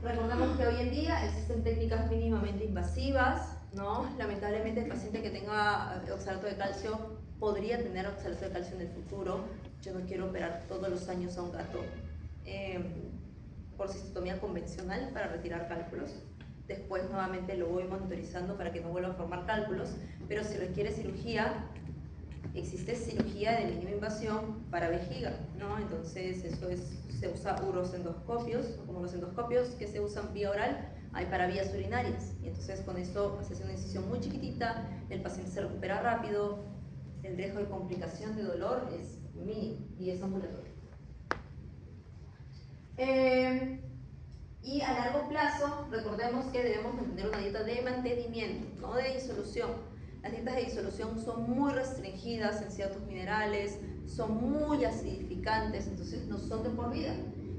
Recordemos que hoy en día existen técnicas mínimamente invasivas, ¿no? Lamentablemente el paciente que tenga oxalato de calcio podría tener oxalato de calcio en el futuro. Yo no quiero operar todos los años a un gato por cistotomía convencional para retirar cálculos. Después nuevamente lo voy monitorizando para que no vuelva a formar cálculos, pero si requiere cirugía, existe cirugía de mínima invasión para vejiga, ¿no? Entonces eso se usa urosendoscopios, como los endoscopios que se usan vía oral, hay para vías urinarias, y entonces con esto se hace una incisión muy chiquitita, el paciente se recupera rápido, el riesgo de complicación de dolor es mínimo y es ambulatorio. Y a largo plazo, recordemos que debemos mantener una dieta de mantenimiento, no de disolución. Las dietas de disolución son muy restringidas en ciertos minerales, son muy acidificantes, entonces no son de por vida.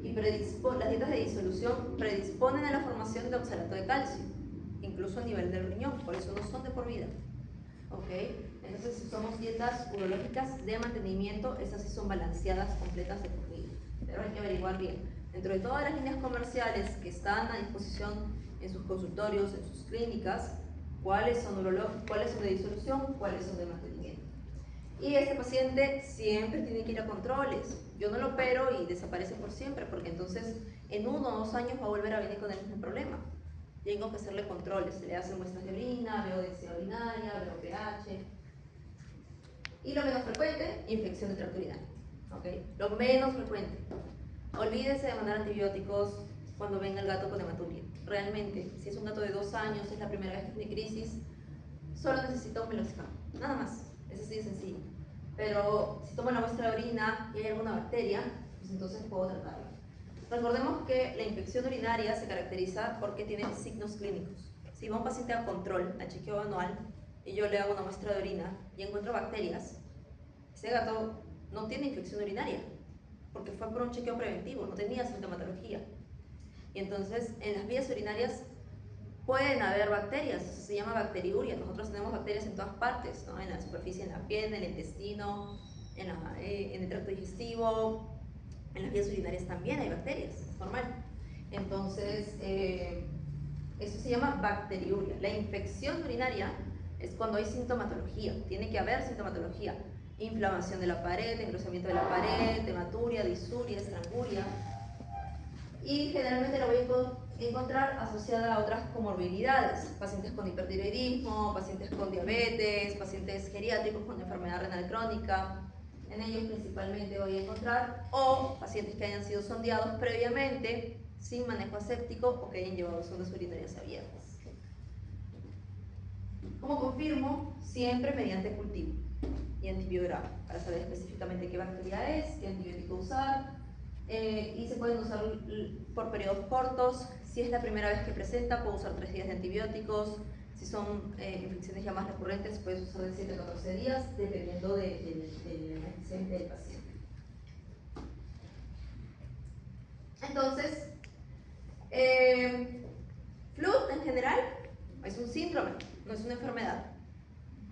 y las dietas de disolución predisponen a la formación de oxalato de calcio, incluso a nivel del riñón, por eso no son de por vida. ¿Ok? Entonces, si usamos dietas urológicas de mantenimiento, esas sí son balanceadas, completas de por vida. Pero hay que averiguar bien. Dentro de todas las líneas comerciales que están a disposición en sus consultorios, en sus clínicas, cuáles son de disolución, cuáles son de mantenimiento. Y este paciente siempre tiene que ir a controles. Yo no lo opero y desaparece por siempre, porque entonces en 1 o 2 años va a volver a venir con el mismo problema. Tengo que hacerle controles, se le hacen muestras de orina, veo densidad urinaria, veo pH. Y lo menos frecuente, infección de tracto urinario. ¿Okay? Lo menos frecuente. Olvídense de mandar antibióticos cuando venga el gato con hematuria. Realmente, si es un gato de 2 años, es la primera vez que tiene crisis, solo necesita un meloxicam, nada más. Es así de sencillo. Pero si tomo la muestra de orina y hay alguna bacteria, pues entonces puedo tratarla. Recordemos que la infección urinaria se caracteriza porque tiene signos clínicos. Si va un paciente a control, a chequeo anual, y yo le hago una muestra de orina y encuentro bacterias, ese gato no tiene infección urinaria, porque fue por un chequeo preventivo, no tenía sintomatología. Y entonces, en las vías urinarias pueden haber bacterias, eso se llama bacteriuria. Nosotros tenemos bacterias en todas partes, ¿no? En la superficie, en la piel, en el intestino, en el tracto digestivo, en las vías urinarias también hay bacterias, es normal. Entonces, eso se llama bacteriuria. La infección urinaria es cuando hay sintomatología, tiene que haber sintomatología. Inflamación de la pared, engrosamiento de la pared, hematuria, disuria, estranguria. Y generalmente la voy a encontrar asociada a otras comorbilidades, pacientes con hipertiroidismo, pacientes con diabetes, pacientes geriátricos con enfermedad renal crónica. En ellos principalmente voy a encontrar, o pacientes que hayan sido sondeados previamente sin manejo aséptico o que hayan llevado sondas urinarias abiertas. ¿Cómo confirmo? Siempre mediante cultivo y antibiograma, para saber específicamente qué bacteria es, qué antibiótico usar. Y se pueden usar por periodos cortos. Si es la primera vez que presenta, puedo usar 3 días de antibióticos. Si son infecciones ya más recurrentes, puedes usar de 7 a 14 días, dependiendo del antecedente del paciente. Entonces, FLUT en general es un síndrome, no es una enfermedad.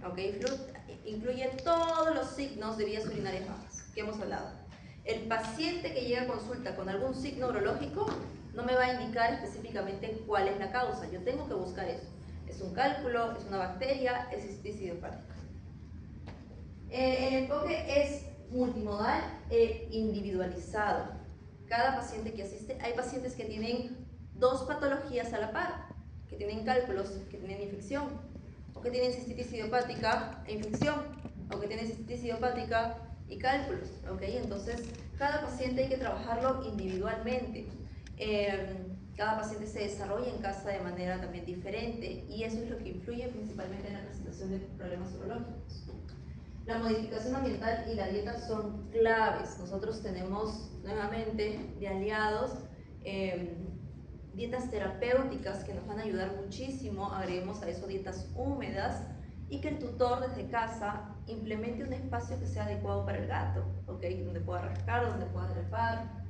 ¿Okay? FLUT incluye todos los signos de vías urinarias bajas que hemos hablado. El paciente que llega a consulta con algún signo urológico no me va a indicar específicamente cuál es la causa. Yo tengo que buscar eso. ¿Es un cálculo? ¿Es una bacteria? ¿Es cistitis idiopática? El enfoque es multimodal e individualizado. Cada paciente que asiste, hay pacientes que tienen 2 patologías a la par, que tienen cálculos, que tienen infección, o que tienen cistitis idiopática e infección, o que tienen cistitis idiopática y cálculos, ¿ok? Entonces, cada paciente hay que trabajarlo individualmente. Cada paciente se desarrolla en casa de manera también diferente y eso es lo que influye principalmente en la presentación de problemas urológicos. La modificación ambiental y la dieta son claves. Nosotros tenemos nuevamente de aliados dietas terapéuticas que nos van a ayudar muchísimo. Agreguemos a eso dietas húmedas y que el tutor desde casa implemente un espacio que sea adecuado para el gato, ¿okay? Donde pueda rascar, donde pueda trepar,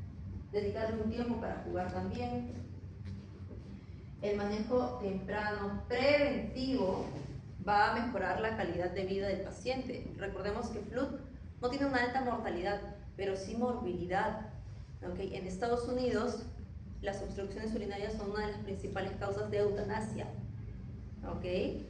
dedicarle un tiempo para jugar también. El manejo temprano, preventivo, va a mejorar la calidad de vida del paciente. Recordemos que FLUT no tiene una alta mortalidad, pero sí morbilidad. ¿Okay? En Estados Unidos, las obstrucciones urinarias son una de las principales causas de eutanasia. ¿Okay?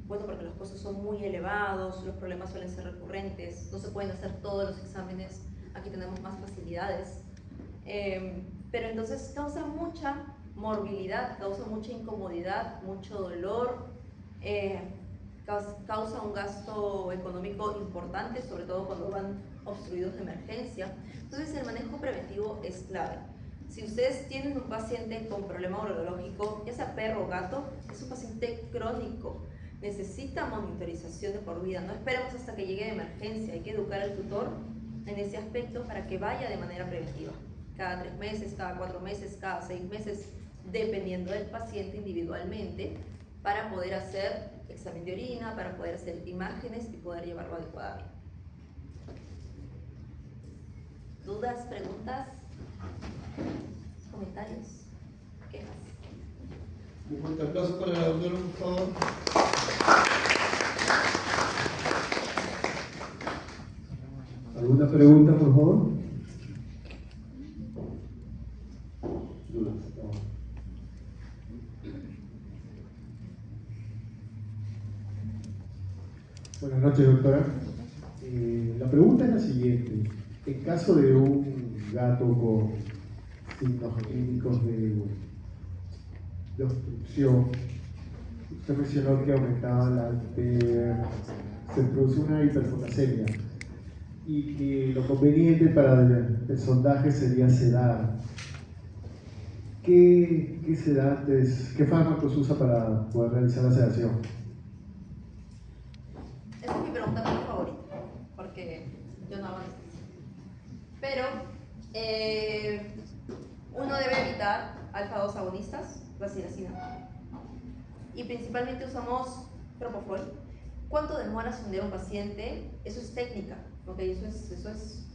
Bueno, porque los costos son muy elevados, los problemas suelen ser recurrentes, no se pueden hacer todos los exámenes, aquí tenemos más facilidades. Pero entonces causa mucha morbilidad, causa mucha incomodidad, mucho dolor, causa un gasto económico importante, sobre todo cuando van obstruidos de emergencia. Entonces el manejo preventivo es clave. Si ustedes tienen un paciente con problema urológico, ya sea perro o gato, es un paciente crónico, necesita monitorización de por vida. No esperemos hasta que llegue de emergencia, hay que educar al tutor en ese aspecto para que vaya de manera preventiva. Cada 3 meses, cada 4 meses, cada 6 meses, dependiendo del paciente individualmente, para poder hacer examen de orina, para poder hacer imágenes y poder llevarlo adecuadamente. ¿Dudas, preguntas? ¿Comentarios? ¿Quejas? Un fuerte aplauso para la doctora, por favor. ¿Alguna pregunta, por favor? Dudas. No. Buenas noches, doctora. La pregunta es la siguiente. En caso de un gato con signos clínicos de obstrucción, usted mencionó que aumentaba se produce una hiperpotasemia y que lo conveniente para el sondaje sería sedar. ¿Qué sedantes, qué fármacos usa para poder realizar la sedación? Esa es mi pregunta menos favorita, porque yo no hago anestesia. Pero uno debe evitar alfa-2 agonistas, racilacina. Y principalmente usamos propofol. ¿Cuánto demora sondear a un paciente? Eso es técnica, ¿ok? Eso es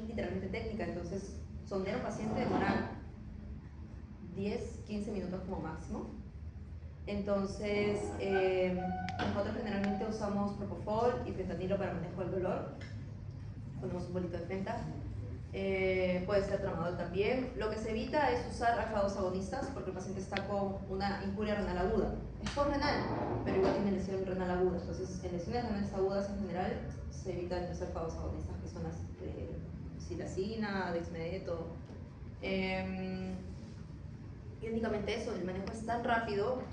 literalmente técnica. Entonces, sondear a un paciente demora 10, 15 minutos como máximo. Entonces, nosotros generalmente usamos propofol y fentanilo para manejo del dolor. Ponemos un bolito de fenta. Puede ser tramadol también. Lo que se evita es usar alfa-2 agonistas porque el paciente está con una injuria renal aguda. Es por renal, pero igual tiene lesión renal aguda. Entonces, en lesiones renales agudas en general se evitan los alfa-2 agonistas, que son las silacina, dexmedeto. Y únicamente eso, el manejo es tan rápido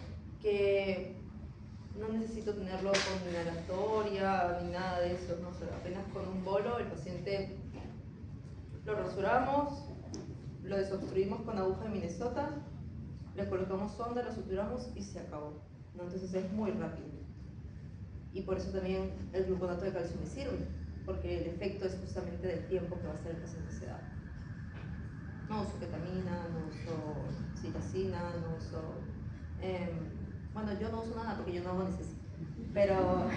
que no necesito tenerlo con inhalatoria ni nada de eso, no sé, apenas con un bolo el paciente lo rasuramos, lo desobstruimos con aguja de Minnesota, le colocamos sonda, lo suturamos y se acabó, ¿no? Entonces es muy rápido. Y por eso también el gluconato de calcio me sirve, porque el efecto es justamente del tiempo que va a estar el paciente sedado. No uso ketamina, no uso silacina, no uso... bueno, yo no uso nada porque yo no hago anestesia, pero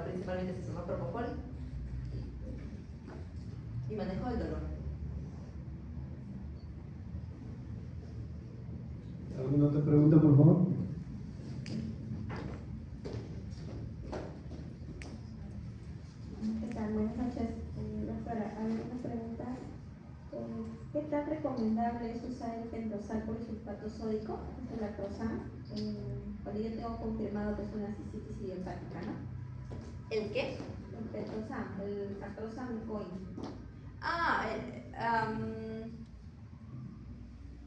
principalmente se toma propofol y manejo del dolor. ¿Alguna otra pregunta, por favor? ¿Qué tal? Buenas noches, doctora. Alguna pregunta. ¿Qué tan recomendable es usar el pentosan polisulfato sódico, el lactosan, cuando yo tengo confirmado que es una cistitis idiopática, ¿no? ¿El qué? El pentosan, el lactosan coin.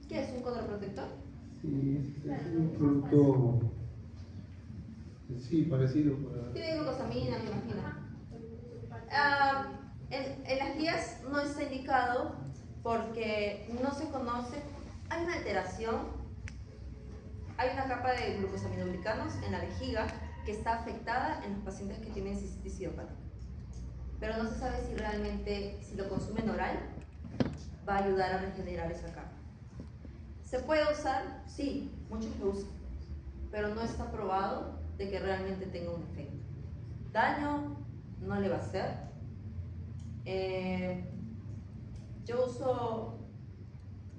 ¿Qué es un contraprotector? Sí, es un producto... Sí, parecido. Tiene glucosamina, me imagino. En las guías no está indicado porque no se conoce. Hay una alteración, hay una capa de glucosaminoglicanos en la vejiga que está afectada en los pacientes que tienen cistitis idiopática. Pero no se sabe si realmente, si lo consumen oral, va a ayudar a regenerar esa capa. ¿Se puede usar? Sí, muchos lo usan, pero no está probado de que realmente tenga un efecto. Daño no le va a hacer. Yo uso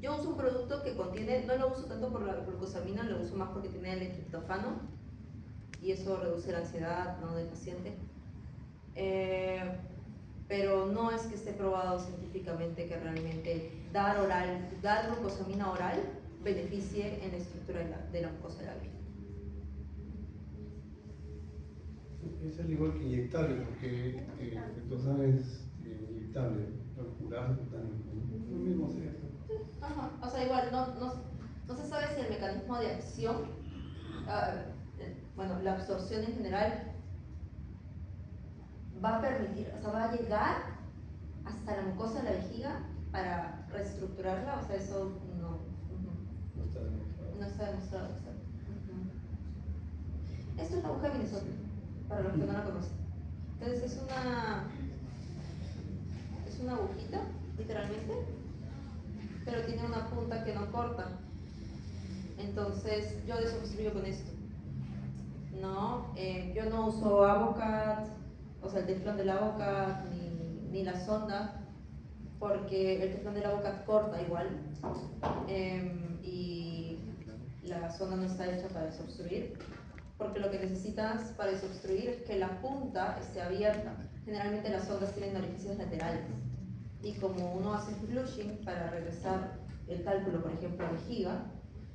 un producto que contiene, no lo uso tanto por la glucosamina, lo uso más porque tiene el triptofano y eso reduce la ansiedad, ¿no?, del paciente. Pero no es que esté probado científicamente que realmente dar glucosamina oral beneficie en la estructura de la mucosa de la vejiga. Es al igual que inyectable, porque el pentosan es inyectable, calculado, lo mismo sería. Ajá, o sea, igual no se sabe si el mecanismo de acción, bueno, la absorción en general va a permitir, o sea, va a llegar hasta la mucosa de la vejiga para reestructurarla, o sea, eso no está demostrado. No está demostrado. Esto es la aguja de Minnesota, para los que no la conocen. Entonces es una agujita, literalmente, pero tiene una punta que no corta. Entonces yo desobstruyo con esto. No, yo no uso Avocat, o sea, el teflón del Avocat, ni la sonda. porque el teflón de la boca corta igual y la zona no está hecha para desobstruir, porque lo que necesitas para desobstruir es que la punta esté abierta. Generalmente las sondas tienen orificios laterales y como uno hace flushing para regresar el cálculo, por ejemplo, a vejiga,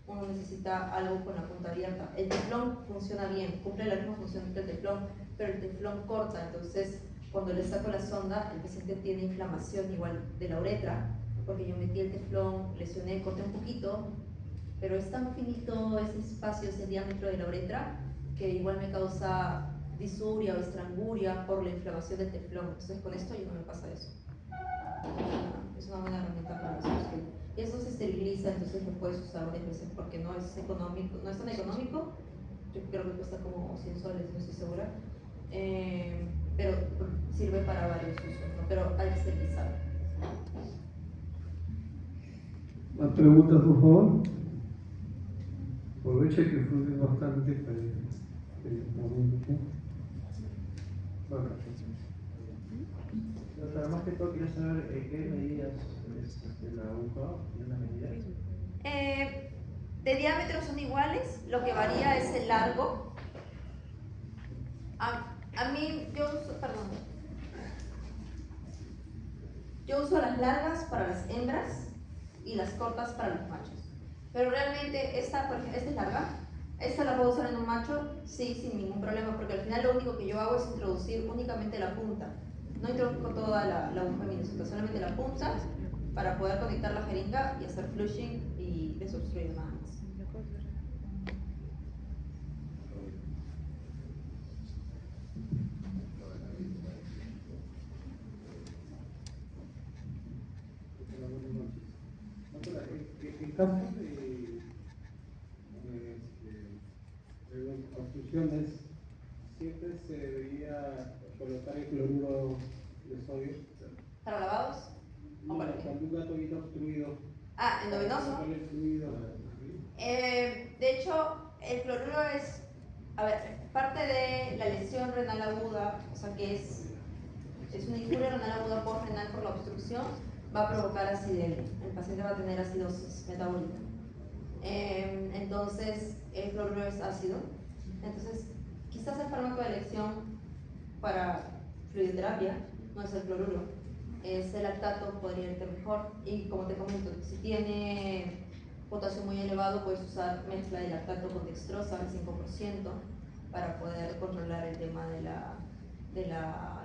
uno necesita algo con la punta abierta. El teflón funciona bien, cumple la misma función que el teflón, pero el teflón corta, entonces cuando le saco la sonda, el paciente tiene inflamación igual de la uretra, porque yo metí el teflón, lesioné, corté un poquito, pero es tan finito ese espacio, ese diámetro de la uretra, que igual me causa disuria o estranguria por la inflamación del teflón. Entonces con esto ya no me pasa eso. Es una buena herramienta para la solución. Y eso se esteriliza, entonces lo puedes usar varias veces porque no es económico, no es tan económico. Yo creo que cuesta como 100 soles, no estoy segura. Pero sirve para varios usos, ¿no? Pero hay que esterilizar. Más preguntas, por favor. Aproveche que fluye bastante para el momento. Bueno. Doctora, más que todo quiero saber qué medidas es la aguja, tiene unas medidas. De diámetro son iguales, lo que varía es el largo. A mí, yo uso las largas para las hembras y las cortas para los machos. Pero realmente esta, por ejemplo, esta es larga, esta la puedo usar en un macho, sí, sin ningún problema, porque al final lo único que yo hago es introducir únicamente la punta. No introduzco toda la aguja Minnesota, solamente la punta para poder conectar la jeringa y hacer flushing y desobstruir nada más. En caso de obstrucciones, siempre se debería colocar el cloruro de sodio. ¿Para lavados? No, cuando un gato viene obstruido. Endovenoso. De hecho, el cloruro es, parte de la lesión renal aguda, o sea que es una injuria renal aguda por renal por la obstrucción, va a provocar acidemia. El paciente va a tener acidosis metabólica. Entonces, el cloruro es ácido. Entonces, quizás el fármaco de elección para fluidoterapia no es el cloruro, es el lactato, podría irte mejor. Y como te comento, si tiene potasio muy elevado, puedes usar mezcla de lactato con dextrosa al 5% para poder controlar el tema de la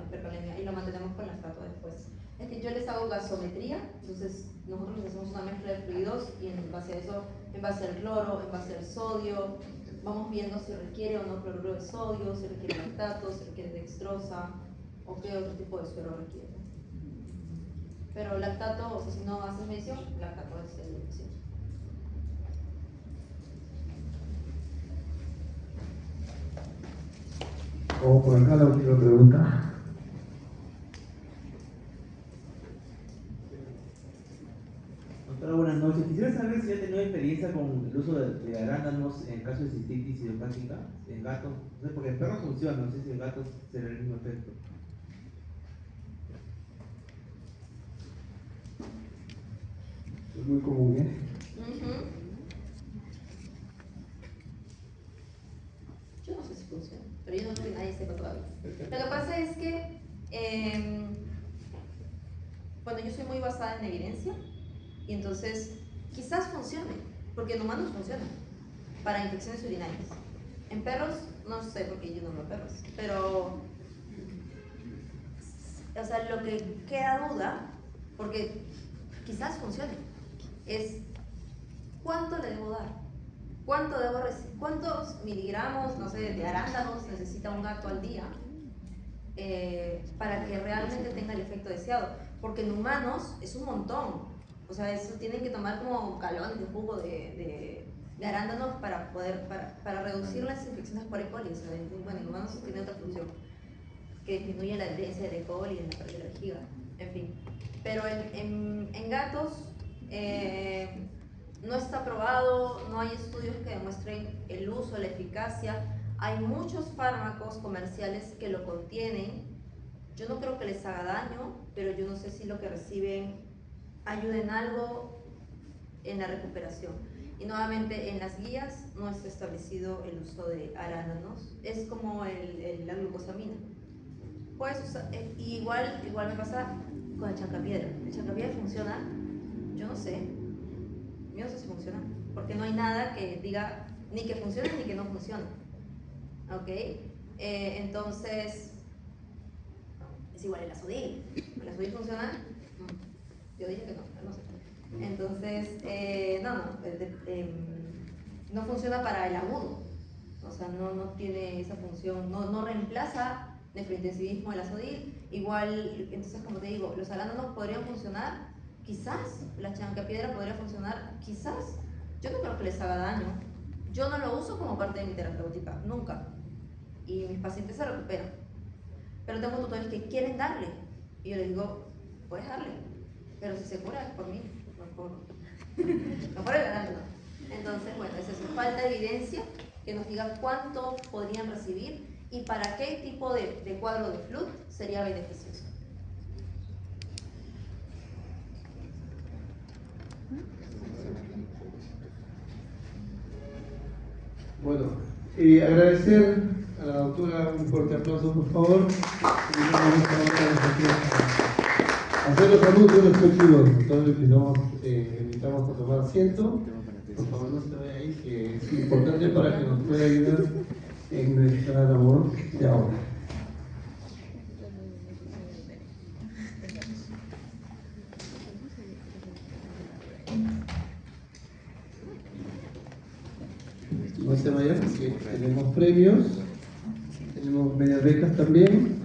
hipercalemia, y lo mantenemos con lactato después. Es que yo les hago gasometría, entonces nosotros les hacemos una mezcla de fluidos y en base a eso, en base al cloro, en base al sodio, vamos viendo si requiere o no cloruro de sodio, si requiere lactato, si requiere dextrosa o qué otro tipo de suero requiere. Pero lactato, o sea, si no haces medición, lactato es la elección. O por acá la última pregunta. Doctora, buenas noches. Quisiera saber si ha tenido experiencia con el uso de arándanos en caso de cistitis idiopática en gatos. No sé, porque en perros funciona, no sé si en gatos será el mismo efecto. Es muy común, ¿eh? Yo no sé si funciona, pero yo no creo que nadie sepa todavía. Lo que pasa es que, bueno, yo soy muy basada en evidencia y entonces quizás funcione, porque en humanos funciona para infecciones urinarias. En perros, no sé, porque yo no veo perros, pero, o sea, lo que queda duda, porque quizás funcione, es ¿cuánto le debo dar? ¿Cuántos miligramos, no sé, de arándanos necesita un gato al día para que realmente tenga el efecto deseado? Porque en humanos es un montón. O sea, eso tienen que tomar como galones de jugo de arándanos para reducir las infecciones por E. coli. O sea, bueno, en humanos eso tiene otra función, que disminuye la adherencia del E. coli en la pared de la vejiga. En fin. Pero en gatos no está probado, no hay estudios que demuestren el uso, la eficacia. Hay muchos fármacos comerciales que lo contienen. Yo no creo que les haga daño, pero yo no sé si lo que reciben ayude en algo en la recuperación. Y nuevamente en las guías no está establecido el uso de arándanos, es como la glucosamina. Puedes usar, igual me pasa con el chancapiedra. ¿El chancapiedra funciona? Yo no sé si funciona, porque no hay nada que diga ni que funcione ni que no funcione. ¿Ok? Entonces, es igual el azodil. ¿El azodil funciona? Yo dije que no sé. Entonces, no funciona para el agudo, o sea, no tiene esa función, no reemplaza nefrointensivismo el azodil. Igual, entonces, como te digo, los arándanos podrían funcionar, quizás, la chancapiedra podría funcionar, quizás. Yo no creo que les haga daño, yo no lo uso como parte de mi terapéutica, nunca, y mis pacientes se recuperan, pero tengo tutores que quieren darle, y yo les digo, puedes darle, pero si se cura es por mí, no por el arándano. Entonces, bueno, es eso, falta evidencia que nos diga cuánto podrían recibir y para qué tipo de cuadro de FLUT sería beneficioso. Bueno, agradecer a la doctora, un fuerte aplauso por favor. Hacer los anuncios respectivos, entonces invitamos a tomar asiento. Por favor, no se vaya ahí, que es importante para que nos pueda ayudar en nuestra labor de ahora. No se vayan, porque tenemos premios, tenemos medias becas también.